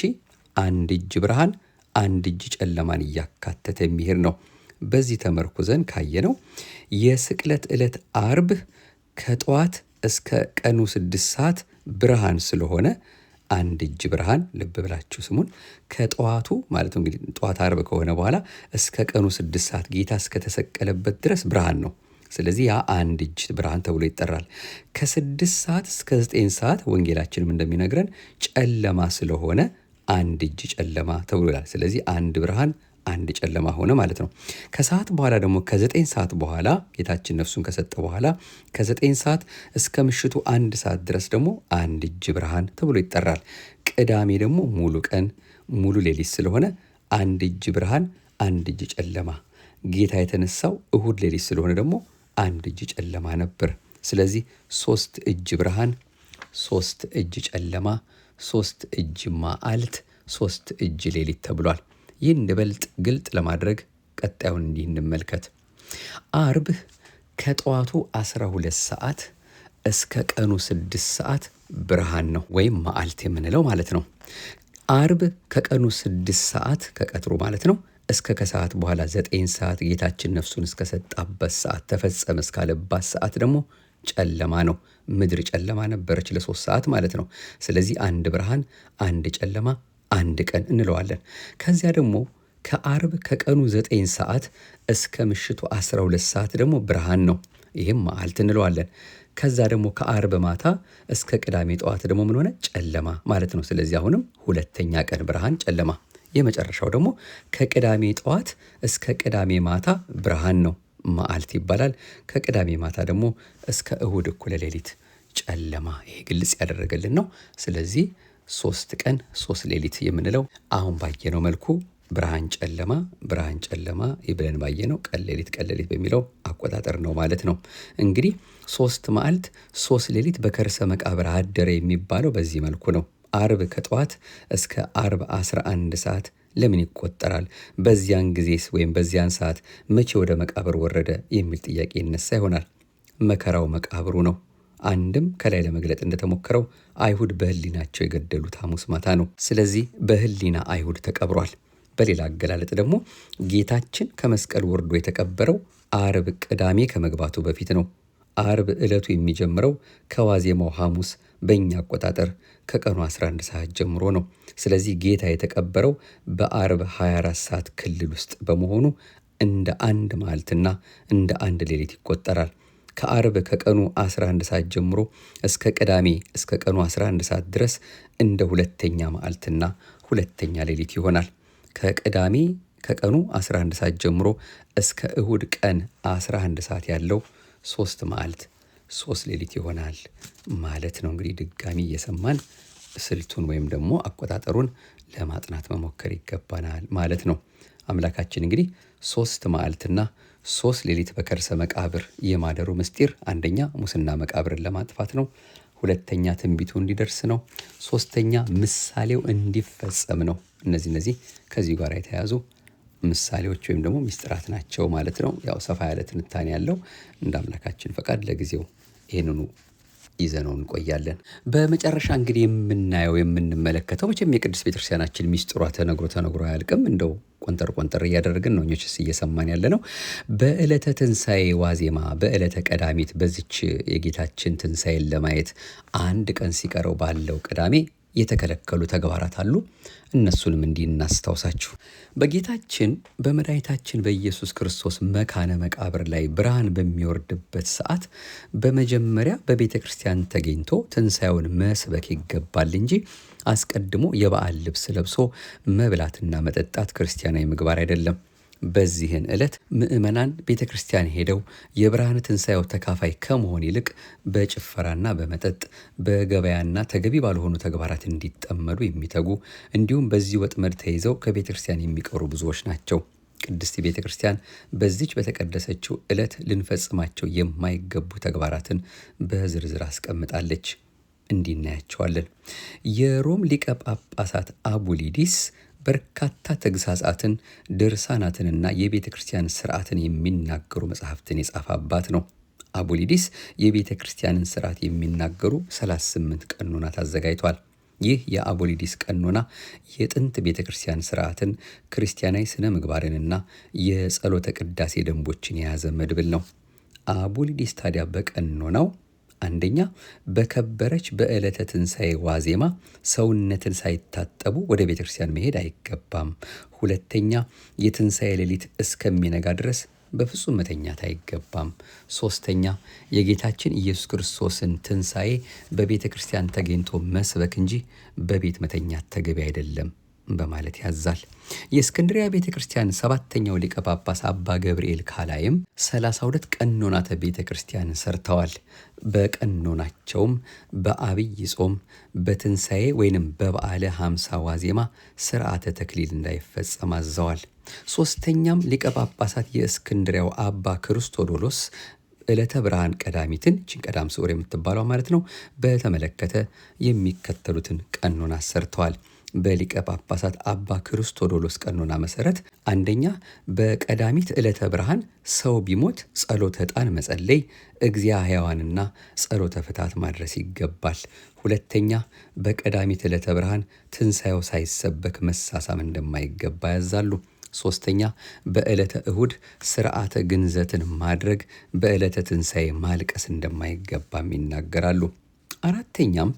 አንድ እጅ ብርሃን አንድ እጅ ጨለማን እያካተተ የሚሄድ ነው። በዚህ ተመርኩዘን ካየነው የስቅለት ዕለት አርብ ከጠዋት እስከ ቀኑ 6 ሰዓት ብርሃን ስለሆነ አንድ እጅ ብርሃን፣ ልብ ብላችሁ ስሙን፣ ከጠዋቱ ማለት ነው እንግዲህ ጠዋት አርብ ከሆነ በኋላ እስከ ቀኑ 6 ሰዓት ጌታ እስከተሰቀለበት ድረስ ብርሃን ነው። ስለዚህ ያ አንድ እጅ ብርሃን ተብሎ ይጠራል። ከ6 ሰዓት እስከ 9 ሰዓት ወንጌላችንም እንደሚነግረን ጨለማ ስለሆነ አንድ እጅ ጨለማ ተብሎ ይላል። ስለዚህ አንድ ብርሃን አንድ ጨለማ ሆነ ማለት ነው። ከሰዓት በኋላ ደግሞ ከ9 ሰዓት በኋላ ጌታችን ነፍሱን ከሰጠ በኋላ ከ9 ሰዓት እስከ ምሽቱ 1 ሰዓት ድረስ ደግሞ አንድ እጅ ብርሃን ተብሎ ይጠራል። ቅዳሜ ደግሞ ሙሉ ቀን ሙሉ ሌሊት ስለሆነ አንድ እጅ ብርሃን አንድ እጅ ጨለማ። ጌታ የተነሳው እሁድ ሌሊት ስለሆነ ደግሞ አንድ እጅ ጨለማ ነበር። ስለዚህ 3 እጅ ብርሃን 3 እጅ ጨለማ 3 እጅ መዓልት 3 እጅ ሌሊት ተብሏል። ይህን ይበልጥ ግልጥ ለማድረግ ቀጣዩን እንዲህ እንመልከት። አርብ ከጠዋቱ 12 ሰዓት እስከ ቀኑ 6 ሰዓት ብርሃን ነው ወይም መዓልት የምንለው ማለት ነው። አርብ ከቀኑ 6 ሰዓት ከቀትሩ ማለት ነው እስከ ከሰዓት በኋላ 9 ሰዓት ጌታችን ነፍሱን እስከሰጣበት ሰዓት ተፈጸመ እስካለባት ሰዓት ደግሞ ጨለማ ነው። ምድር ጨለማ ነበረች ለ3 ሰዓት ማለት ነው። ስለዚህ አንድ ብርሃን አንድ ጨለማ አንድ ቀን እንለዋለን። ከዚያ ደግሞ ከአርብ ከቀኑ 9 ሰዓት እስከ ምሽቱ 12 ሰዓት ደግሞ ብርሃን ነው። ይህም መዓልት እንለዋለን። ከዛ ደግሞ ከአርብ ማታ እስከ ቅዳሜ ጠዋት ደግሞ ምን ሆነ? ጨለማ ማለት ነው። ስለዚህ አሁንም ሁለተኛ ቀን ብርሃን ጨለማ። የመጨረሻው ደግሞ ከቅዳሜ ጠዋት እስከ ቅዳሜ ማታ ብርሃን ነው፣ መዓልት ይባላል። ከቅዳሜ ማታ ደግሞ እስከ እሁድ እኩለ ሌሊት ጨለማ። ይሄ ግልጽ ያደረገልን ነው። ስለዚህ 3 ቀን 3 ሌሊት የምንለው አሁን ባየነው መልኩ ብርሃን ጨለማ ብርሃን ጨለማ ይብለን ባየነው ቀን ሌሊት በሚለው አቆጣጠር ነው ማለት ነው። እንግዲህ 3 መዓልት 3 ሌሊት በከርሰ መቃብር አደረ የሚባለው በዚህ መልኩ ነው። አርብ ከጠዋት እስከ አርብ 11 ሰዓት ለምን ይቆጠራል? በዚያን ጊዜስ ወይም በዚያን ሰዓት መቼ ወደ መቃብር ወረደ የሚል ጥያቄ ይነሳ ይሆናል። መከራው መቃብሩ ነው። አንድም ከላይ ለመግለጥ እንደተሞከረው አይሁድ በህሊናቸው የገደሉት ሐሙስ ማታ ነው። ስለዚህ በህሊና አይሁድ ተቀብሯል። በሌላ አገላለጥ ደግሞ ጌታችን ከመስቀል ወርዶ የተቀበረው አርብ ቅዳሜ ከመግባቱ በፊት ነው። አርብ ዕለቱ የሚጀምረው ከዋዜማው ሐሙስ በእኛ አቆጣጠር ከቀኑ 11 ሰዓት ጀምሮ ነው። ስለዚህ ጌታ የተቀበረው በአርብ 24 ሰዓት ክልል ውስጥ በመሆኑ እንደ አንድ መዓልትና እንደ አንድ ሌሊት ይቆጠራል። ከአርብ ከቀኑ 11 ሰዓት ጀምሮ እስከ ቅዳሜ እስከ ቀኑ 11 ሰዓት ድረስ እንደ ሁለተኛ መዓልትና ሁለተኛ ሌሊት ይሆናል። ከቅዳሜ ከቀኑ 11 ሰዓት ጀምሮ እስከ እሁድ ቀን 11 ሰዓት ያለው 3 መዓልት 3 ሌሊት ይሆናል ማለት ነው። እንግዲህ ድጋሚ እየሰማን ስልቱን ወይም ደግሞ አቆጣጠሩን ለማጥናት መሞከር ይገባናል ማለት ነው። አምላካችን እንግዲህ 3 መዓልትና 3 ሌሊት በከርሰ መቃብር የማደሩ ምስጢር አንደኛ ሙስና መቃብርን ለማጥፋት ነው። ሁለተኛ ትንቢቱ እንዲደርስ ነው። ሶስተኛ ምሳሌው እንዲፈጸም ነው። እነዚህ ከዚህ ጋር የተያዙ ምሳሌዎች ወይም ደግሞ ምስጢራት ናቸው ማለት ነው። ያው ሰፋ ያለ ትንታኔ ያለው እንደ አምላካችን ፈቃድ ለጊዜው ይህንኑ ይዘነው እንቆያለን። በመጨረሻ እንግዲህ የምንመለከተው መቼም የቅድስት ቤተክርስቲያናችን ሚስጥሯ ተነግሮ አያልቅም። እንደው ቆንጠር እያደረግን ነው እኞችስ እየሰማን ያለ ነው። በዕለተ ትንሣኤ ዋዜማ በዕለተ ቀዳሚት በዚች የጌታችን ትንሣኤን ለማየት አንድ ቀን ሲቀረው ባለው ቅዳሜ የተከለከሉ ተግባራት አሉ። እነሱንም እንዲህ እናስታውሳችሁ። በጌታችን በመድኃኒታችን በኢየሱስ ክርስቶስ መካነ መቃብር ላይ ብርሃን በሚወርድበት ሰዓት በመጀመሪያ በቤተ ክርስቲያን ተገኝቶ ትንሣኤውን መስበክ ይገባል እንጂ አስቀድሞ የበዓል ልብስ ለብሶ መብላትና መጠጣት ክርስቲያናዊ ምግባር አይደለም። በዚህን ዕለት ምእመናን ቤተ ክርስቲያን ሄደው የብርሃነ ትንሣኤው ተካፋይ ከመሆን ይልቅ በጭፈራና በመጠጥ በገበያና ተገቢ ባልሆኑ ተግባራት እንዲጠመዱ የሚተጉ እንዲሁም በዚህ ወጥመድ ተይዘው ከቤተ ክርስቲያን የሚቀሩ ብዙዎች ናቸው። ቅድስት ቤተ ክርስቲያን በዚች በተቀደሰችው ዕለት ልንፈጽማቸው የማይገቡ ተግባራትን በዝርዝር አስቀምጣለች። እንዲህ እናያቸዋለን። የሮም ሊቀ ጳጳሳት አቡሊዲስ በርካታ ተግሳጻትን ድርሳናትንና የቤተ ክርስቲያን ስርዓትን የሚናገሩ መጽሐፍትን የጻፈ አባት ነው። አቡሊዲስ የቤተ ክርስቲያንን ስርዓት የሚናገሩ 38 ቀኖናት አዘጋጅቷል። ይህ የአቡሊዲስ ቀኖና የጥንት ቤተ ክርስቲያን ስርዓትን፣ ክርስቲያናዊ ስነ ምግባርንና የጸሎተ ቅዳሴ ደንቦችን የያዘ መድብል ነው። አቡሊዲስ ታዲያ በቀኖናው አንደኛ በከበረች በዕለተ ትንሣኤ ዋዜማ ሰውነትን ሳይታጠቡ ወደ ቤተ ክርስቲያን መሄድ አይገባም። ሁለተኛ የትንሣኤ ሌሊት እስከሚነጋ ድረስ በፍጹም መተኛት አይገባም። ሶስተኛ የጌታችን ኢየሱስ ክርስቶስን ትንሣኤ በቤተ ክርስቲያን ተገኝቶ መስበክ እንጂ በቤት መተኛት ተገቢ አይደለም በማለት ያዛል። የእስክንድሪያ ቤተ ክርስቲያን 7ኛው ሊቀ ጳጳስ አባ ገብርኤል ካላይም 32 ቀኖናተ ቤተ ክርስቲያን ሰርተዋል። በቀኖናቸውም በአብይ ጾም፣ በትንሣኤ ወይንም በበዓለ 50 ዋዜማ ስርዓተ ተክሊል እንዳይፈጸም አዘዋል። ሶስተኛም ሊቀ ጳጳሳት የእስክንድሪያው አባ ክርስቶዶሎስ ዕለተ ብርሃን ቀዳሚትን ቀዳም ስዑር የምትባለው ማለት ነው በተመለከተ የሚከተሉትን ቀኖና ሰርተዋል። በሊቀ ጳጳሳት አባ ክርስቶዶሎስ ቀኖና መሰረት አንደኛ በቀዳሚት ዕለተ ብርሃን ሰው ቢሞት ጸሎተ ዕጣን መጸለይ፣ እግዚአ ሕያዋንና ጸሎተ ፍትሐት ማድረስ ይገባል። ሁለተኛ በቀዳሚት ዕለተ ብርሃን ትንሣኤው ሳይሰበክ መሳሳም እንደማይገባ ያዛሉ። ሶስተኛ በዕለተ እሁድ ስርዓተ ግንዘትን ማድረግ፣ በዕለተ ትንሣኤ ማልቀስ እንደማይገባም ይናገራሉ። አራተኛም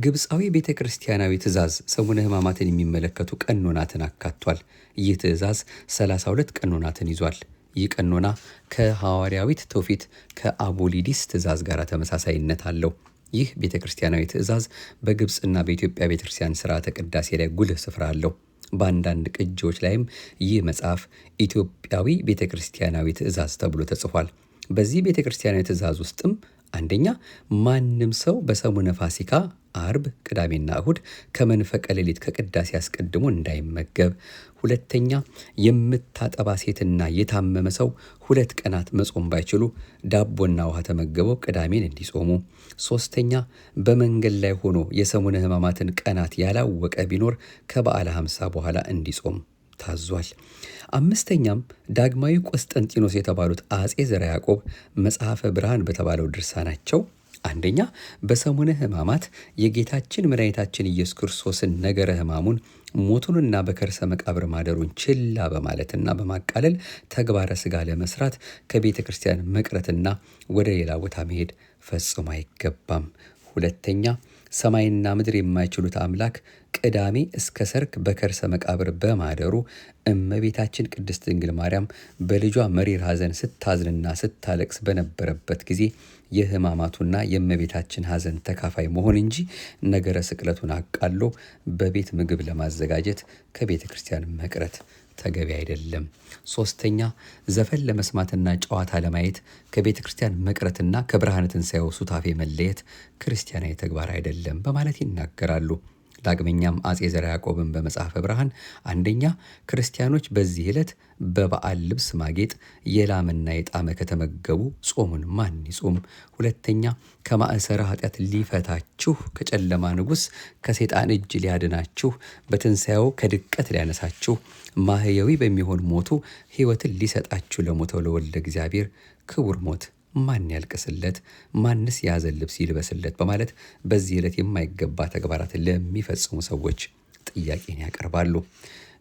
ግብፃዊ ቤተ ክርስቲያናዊ ትእዛዝ ሰሙነ ሕማማትን የሚመለከቱ ቀኖናትን አካቷል። ይህ ትእዛዝ 32 ቀኖናትን ይዟል። ይህ ቀኖና ከሐዋርያዊት ትውፊት ከአቡሊዲስ ትእዛዝ ጋር ተመሳሳይነት አለው። ይህ ቤተ ክርስቲያናዊ ትእዛዝ በግብፅና በኢትዮጵያ ቤተ ክርስቲያን ስርዓተ ቅዳሴ ላይ ጉልህ ስፍራ አለው። በአንዳንድ ቅጂዎች ላይም ይህ መጽሐፍ ኢትዮጵያዊ ቤተ ክርስቲያናዊ ትእዛዝ ተብሎ ተጽፏል። በዚህ ቤተ ክርስቲያናዊ ትእዛዝ ውስጥም አንደኛ ማንም ሰው በሰሙነ ፋሲካ አርብ፣ ቅዳሜና እሁድ ከመንፈቀ ሌሊት ከቅዳሴ አስቀድሞ እንዳይመገብ። ሁለተኛ የምታጠባ ሴትና የታመመ ሰው 2 ቀናት መጾም ባይችሉ ዳቦና ውሃ ተመገበው ቅዳሜን እንዲጾሙ። ሶስተኛ በመንገድ ላይ ሆኖ የሰሙነ ሕማማትን ቀናት ያላወቀ ቢኖር ከበዓለ 50 በኋላ እንዲጾም ታዟል። አምስተኛም ዳግማዊ ቆስጠንጢኖስ የተባሉት አጼ ዘርዓ ያዕቆብ መጽሐፈ ብርሃን በተባለው ድርሳናቸው አንደኛ በሰሙነ ሕማማት የጌታችን መድኃኒታችን ኢየሱስ ክርስቶስን ነገረ ሕማሙን ሞቱንና በከርሰ መቃብር ማደሩን ችላ በማለትና በማቃለል ተግባረ ሥጋ ለመስራት ከቤተ ክርስቲያን መቅረትና ወደ ሌላ ቦታ መሄድ ፈጽሞ አይገባም። ሁለተኛ ሰማይና ምድር የማይችሉት አምላክ ቅዳሜ እስከ ሰርክ በከርሰ መቃብር በማደሩ እመቤታችን ቅድስት ድንግል ማርያም በልጇ መሪር ሐዘን ስታዝንና ስታለቅስ በነበረበት ጊዜ የሕማማቱና የእመቤታችን ሐዘን ተካፋይ መሆን እንጂ ነገረ ስቅለቱን አቃሎ በቤት ምግብ ለማዘጋጀት ከቤተ ክርስቲያን መቅረት ተገቢ አይደለም። ሶስተኛ ዘፈን ለመስማትና ጨዋታ ለማየት ከቤተ ክርስቲያን መቅረትና ከብርሃነ ትንሣኤው ሱታፌ መለየት ክርስቲያናዊ ተግባር አይደለም በማለት ይናገራሉ። ዳግመኛም አጼ ዘርዓ ያዕቆብን በመጽሐፈ ብርሃን አንደኛ ክርስቲያኖች በዚህ ዕለት በበዓል ልብስ ማጌጥ የላምና የጣመ ከተመገቡ ጾሙን ማን ይጾም? ሁለተኛ ከማእሰረ ኃጢአት ሊፈታችሁ ከጨለማ ንጉሥ ከሴጣን እጅ ሊያድናችሁ በትንሣኤው ከድቀት ሊያነሳችሁ ማህየዊ በሚሆን ሞቱ ሕይወትን ሊሰጣችሁ ለሞተው ለወልደ እግዚአብሔር ክቡር ሞት ማን ያልቅስለት? ማንስ የሐዘን ልብስ ይልበስለት? በማለት በዚህ ዕለት የማይገባ ተግባራትን ለሚፈጽሙ ሰዎች ጥያቄን ያቀርባሉ።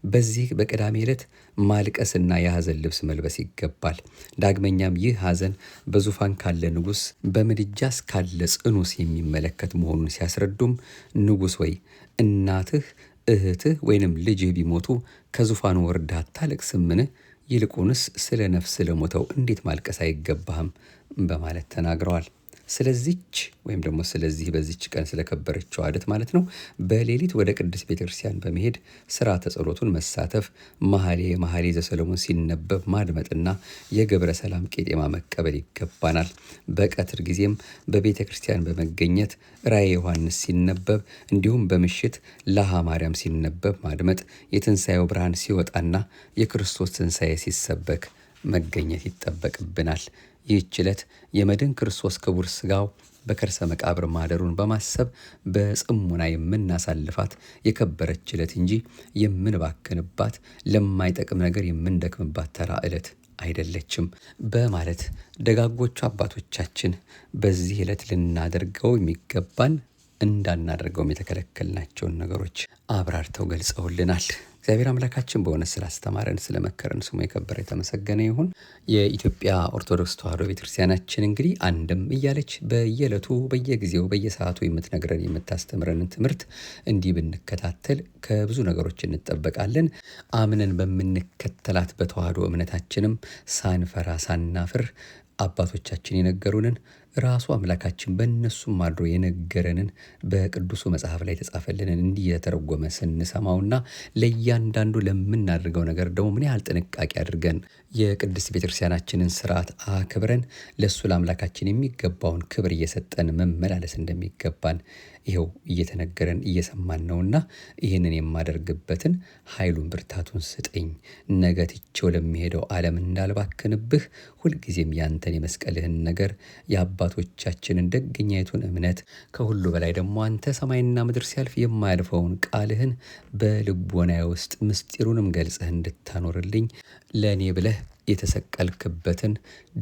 በዚህ በቅዳሜ ዕለት ማልቀስና የሐዘን ልብስ መልበስ ይገባል። ዳግመኛም ይህ ሐዘን በዙፋን ካለ ንጉሥ በምድጃስ ካለ ጽኑስ የሚመለከት መሆኑን ሲያስረዱም ንጉሥ ወይ እናትህ እህትህ ወይንም ልጅህ ቢሞቱ ከዙፋኑ ወርዳ አታለቅስምን? ይልቁንስ ስለ ነፍስ ለሞተው እንዴት ማልቀስ አይገባህም? በማለት ተናግረዋል። ስለዚች ወይም ደግሞ ስለዚህ በዚች ቀን ስለከበረችው ዓደት ማለት ነው በሌሊት ወደ ቅድስት ቤተክርስቲያን በመሄድ ሥርዓተ ጸሎቱን መሳተፍ፣ መኃልየ ዘሰሎሞን ሲነበብ ማድመጥና የገብረ ሰላም ቄጤማ መቀበል ይገባናል። በቀትር ጊዜም በቤተ ክርስቲያን በመገኘት ራእየ ዮሐንስ ሲነበብ እንዲሁም በምሽት ላሃ ማርያም ሲነበብ ማድመጥ፣ የትንሣኤው ብርሃን ሲወጣና የክርስቶስ ትንሣኤ ሲሰበክ መገኘት ይጠበቅብናል። ይህች ዕለት የመድን ክርስቶስ ክቡር ሥጋው በከርሰ መቃብር ማደሩን በማሰብ በጽሙና የምናሳልፋት የከበረች ዕለት እንጂ የምንባክንባት ለማይጠቅም ነገር የምንደክምባት ተራ ዕለት አይደለችም በማለት ደጋጎቹ አባቶቻችን በዚህ ዕለት ልናደርገው የሚገባን እንዳናደርገውም የተከለከልናቸውን ነገሮች አብራርተው ገልጸውልናል። እግዚአብሔር አምላካችን በእውነት ስላስተማረን ስለመከረን ስሙ የከበረ የተመሰገነ ይሁን። የኢትዮጵያ ኦርቶዶክስ ተዋሕዶ ቤተክርስቲያናችን እንግዲህ አንድም እያለች በየዕለቱ በየጊዜው በየሰዓቱ የምትነግረን የምታስተምረንን ትምህርት እንዲህ ብንከታተል ከብዙ ነገሮች እንጠበቃለን። አምነን በምንከተላት በተዋሕዶ እምነታችንም ሳንፈራ ሳናፍር አባቶቻችን የነገሩንን ራሱ አምላካችን በእነሱም አድሮ የነገረንን በቅዱሱ መጽሐፍ ላይ የተጻፈልንን እንዲህ የተረጎመ ስንሰማውና ለእያንዳንዱ ለምናደርገው ነገር ደግሞ ምን ያህል ጥንቃቄ አድርገን የቅድስት ቤተክርስቲያናችንን ስርዓት አክብረን ለእሱ ለአምላካችን የሚገባውን ክብር እየሰጠን መመላለስ እንደሚገባን ይኸው እየተነገረን እየሰማን ነውና ይህንን የማደርግበትን ኃይሉን ብርታቱን ስጠኝ፣ ነገ ትቼው ለሚሄደው ዓለም እንዳልባክንብህ ሁልጊዜም ያንተን የመስቀልህን ነገር የአባቶቻችንን ደገኛይቱን እምነት ከሁሉ በላይ ደግሞ አንተ ሰማይና ምድር ሲያልፍ የማያልፈውን ቃልህን በልቦናዬ ውስጥ ምስጢሩንም ገልጸህ እንድታኖርልኝ ለእኔ ብለህ የተሰቀልክበትን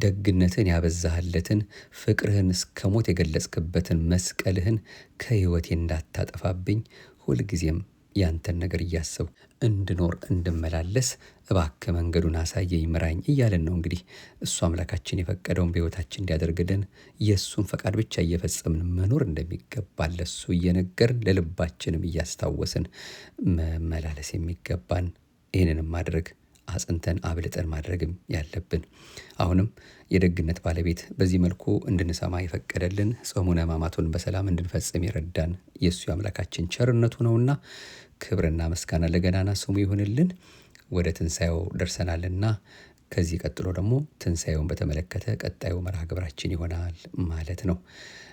ደግነትን ያበዛህለትን ፍቅርህን እስከ ሞት የገለጽክበትን መስቀልህን ከሕይወቴ እንዳታጠፋብኝ ሁልጊዜም ያንተን ነገር እያሰብኩ እንድኖር እንድመላለስ እባክህ መንገዱን አሳየኝ ምራኝ እያለን ነው። እንግዲህ እሱ አምላካችን የፈቀደውን በሕይወታችን እንዲያደርግልን የእሱን ፈቃድ ብቻ እየፈጸምን መኖር እንደሚገባን ለእሱ እየነገርን ለልባችንም እያስታወስን መመላለስ የሚገባን ይህንንም ማድረግ አጽንተን አብልጠን ማድረግም ያለብን። አሁንም የደግነት ባለቤት በዚህ መልኩ እንድንሰማ የፈቀደልን ጾሙነ ሕማማቱን በሰላም እንድንፈጽም የረዳን የእሱ አምላካችን ቸርነቱ ነውና ክብርና ምስጋና ለገናና ስሙ ይሁንልን። ወደ ትንሣኤው ደርሰናልና ከዚህ ቀጥሎ ደግሞ ትንሣኤውን በተመለከተ ቀጣዩ መርሃ ግብራችን ይሆናል ማለት ነው።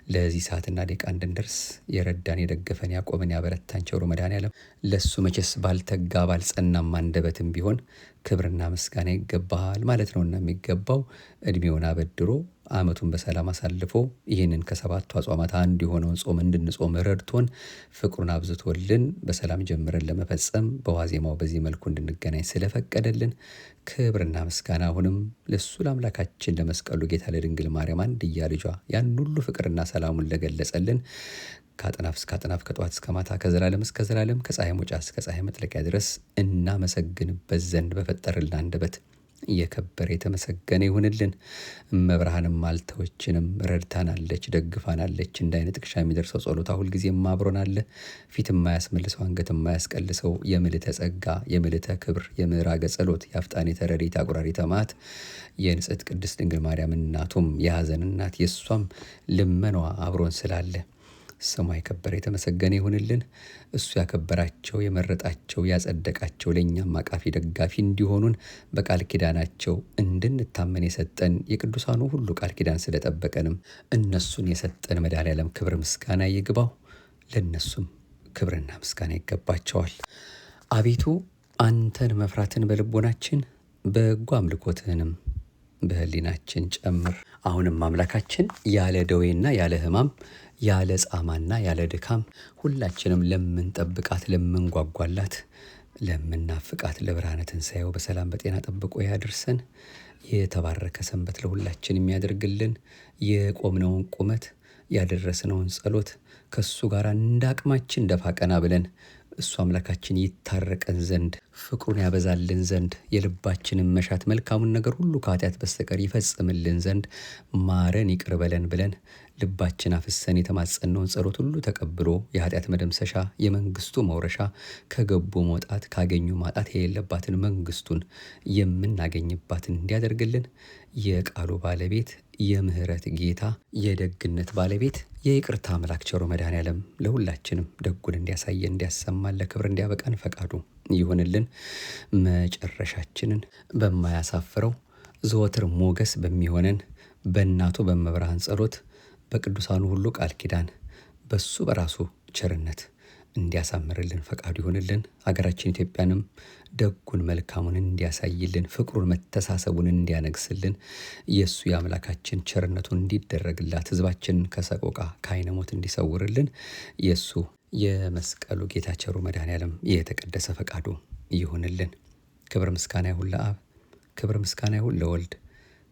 ለዚህ ሰዓትና ደቂቃ እንድንደርስ የረዳን የደገፈን ያቆመን ያበረታን ቸሩ መድኃኔዓለም ለሱ መቼስ ባልተጋ ባልጸናም አንደበትም ቢሆን ክብርና ምስጋና ይገባሃል ማለት ነውና የሚገባው እድሜውን አበድሮ ዓመቱን በሰላም አሳልፎ ይህንን ከሰባቱ አጽዋማት አንዱ የሆነውን ጾም እንድንጾም ረድቶን ፍቅሩን አብዝቶልን በሰላም ጀምረን ለመፈጸም በዋዜማው በዚህ መልኩ እንድንገናኝ ስለፈቀደልን ክብርና ምስጋና አሁንም ለሱ ለአምላካችን ለመስቀሉ ጌታ ለድንግል ማርያም አንድያ ልጇ ያን ሁሉ ፍቅርና ሰላሙን ለገለጸልን ከአጥናፍ እስከ አጥናፍ ከጠዋት እስከ ማታ ከዘላለም እስከ ዘላለም ከፀሐይ መውጫ እስከ ፀሐይ መጥለቂያ ድረስ እናመሰግንበት ዘንድ በፈጠረልን አንደበት የከበረ የተመሰገነ ይሁንልን። እመብርሃንም አልተወችንም፣ ረድታናለች፣ ደግፋናለች። እንደ አይነ ጥቅሻ የሚደርሰው ጸሎታ ሁልጊዜም አብሮን አለ። ፊት የማያስመልሰው አንገት የማያስቀልሰው የምልዕተ ጸጋ የምልዕተ ክብር የምዕራገ ጸሎት የአፍጣኔተ ረድኤት አቁራሪተ መዓት የንጽሕት ቅድስት ድንግል ማርያም እናቱም የሐዘን እናት የእሷም ልመኗ አብሮን ስላለ ስሟ የከበረ የተመሰገነ ይሁንልን። እሱ ያከበራቸው የመረጣቸው ያጸደቃቸው ለእኛም አቃፊ ደጋፊ እንዲሆኑን በቃል ኪዳናቸው እንድንታመን የሰጠን የቅዱሳኑ ሁሉ ቃል ኪዳን ስለጠበቀንም እነሱን የሰጠን መድኃኔዓለም ክብር ምስጋና ይግባው። ለእነሱም ክብርና ምስጋና ይገባቸዋል። አቤቱ አንተን መፍራትን በልቦናችን በጎ አምልኮትህንም በህሊናችን ጨምር። አሁንም አምላካችን ያለ ደዌና ያለ ሕማም ያለ ጻማና ያለ ድካም ሁላችንም ለምንጠብቃት ለምንጓጓላት ለምናፍቃት ለብርሃነ ትንሣኤው በሰላም በጤና ጠብቆ ያድርሰን። የተባረከ ሰንበት ለሁላችን የሚያደርግልን የቆምነውን ቁመት ያደረስነውን ጸሎት ከሱ ጋር እንዳቅማችን ደፋ ቀና ብለን እሱ አምላካችን ይታረቀን ዘንድ ፍቅሩን ያበዛልን ዘንድ የልባችንን መሻት መልካሙን ነገር ሁሉ ከኃጢአት በስተቀር ይፈጽምልን ዘንድ ማረን ይቅር በለን ብለን ልባችን አፍሰን የተማጸነውን ጸሎት ሁሉ ተቀብሎ የኃጢአት መደምሰሻ የመንግስቱ መውረሻ ከገቡ መውጣት ካገኙ ማጣት የሌለባትን መንግስቱን የምናገኝባትን እንዲያደርግልን የቃሉ ባለቤት የምህረት ጌታ የደግነት ባለቤት የይቅርታ አምላክ ቸሩ መድኃኔዓለም ለሁላችንም ደጉን እንዲያሳየን እንዲያሰማን ለክብር እንዲያበቃን ፈቃዱ ይሁንልን። መጨረሻችንን በማያሳፍረው ዘወትር ሞገስ በሚሆነን በእናቱ በመብርሃን ጸሎት በቅዱሳኑ ሁሉ ቃል ኪዳን በሱ በራሱ ቸርነት እንዲያሳምርልን ፈቃዱ ይሁንልን። ሀገራችን ኢትዮጵያንም ደጉን መልካሙን እንዲያሳይልን ፍቅሩን መተሳሰቡን እንዲያነግስልን የእሱ የአምላካችን ቸርነቱን እንዲደረግላት ሕዝባችንን ከሰቆቃ ከዓይነ ሞት እንዲሰውርልን የእሱ የመስቀሉ ጌታ ቸሩ መድኃኔዓለም የተቀደሰ ፈቃዱ ይሁንልን። ክብር ምስጋና ይሁን ለአብ፣ ክብር ምስጋና ይሁን ለወልድ፣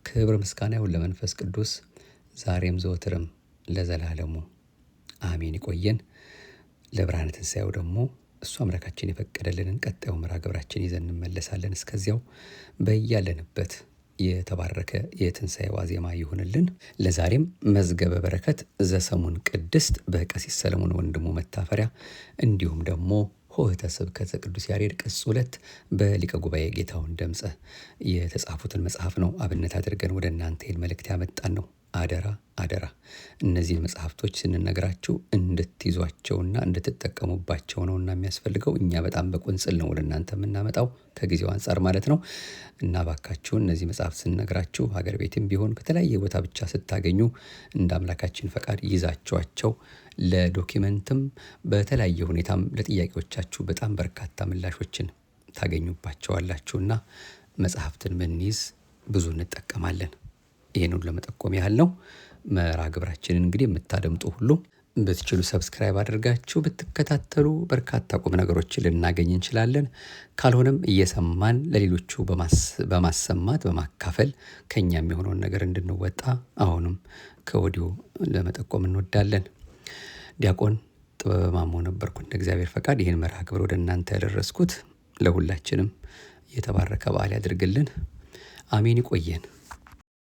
ክብር ምስጋና ይሁን ለመንፈስ ቅዱስ ዛሬም ዘወትርም ለዘላለሙ አሜን። ይቆየን። ለብርሃነ ትንሣኤው ደግሞ እሱ አምላካችን የፈቀደልንን ቀጣዩ መርሐ ግብራችን ይዘን እንመለሳለን። እስከዚያው በያለንበት የተባረከ የትንሣኤ ዋዜማ ይሁንልን። ለዛሬም መዝገበ በረከት ዘሰሙን ቅድስት በቀሲስ ሰለሞን ወንድሙ መታፈሪያ እንዲሁም ደግሞ ሆህተ ስብከተ ቅዱስ ያሬድ ቅጽ 2 በሊቀ ጉባኤ ጌታሁን ደምጸ የተጻፉትን መጽሐፍ ነው አብነት አድርገን ወደ እናንተ መልእክት ያመጣን ነው። አደራ አደራ እነዚህን መጽሐፍቶች ስንነግራችሁ እንድትይዟቸውና እንድትጠቀሙባቸው ነውና የሚያስፈልገው እኛ በጣም በቁንጽል ነው ወደ እናንተ የምናመጣው ከጊዜው አንጻር ማለት ነው። እና ባካችሁ እነዚህ መጽሐፍት ስንነግራችሁ ሀገር ቤትም ቢሆን ከተለያየ ቦታ ብቻ ስታገኙ እንደ አምላካችን ፈቃድ ይዛችኋቸው ለዶኪመንትም በተለያየ ሁኔታም ለጥያቄዎቻችሁ በጣም በርካታ ምላሾችን ታገኙባቸዋላችሁና መጽሐፍትን ብንይዝ ብዙ እንጠቀማለን። ይሄንን ለመጠቆም ያህል ነው። መርሐ ግብራችንን እንግዲህ የምታደምጡ ሁሉ ብትችሉ ሰብስክራይብ አድርጋችሁ ብትከታተሉ በርካታ ቁም ነገሮችን ልናገኝ እንችላለን። ካልሆነም እየሰማን ለሌሎቹ በማሰማት በማካፈል ከኛ የሚሆነውን ነገር እንድንወጣ አሁንም ከወዲሁ ለመጠቆም እንወዳለን። ዲያቆን ጥበበ ማሞ ነበርኩ። እንደ እግዚአብሔር ፈቃድ ይህን መርሐ ግብር ወደ እናንተ ያደረስኩት። ለሁላችንም የተባረከ በዓል ያድርግልን። አሜን። ይቆየን።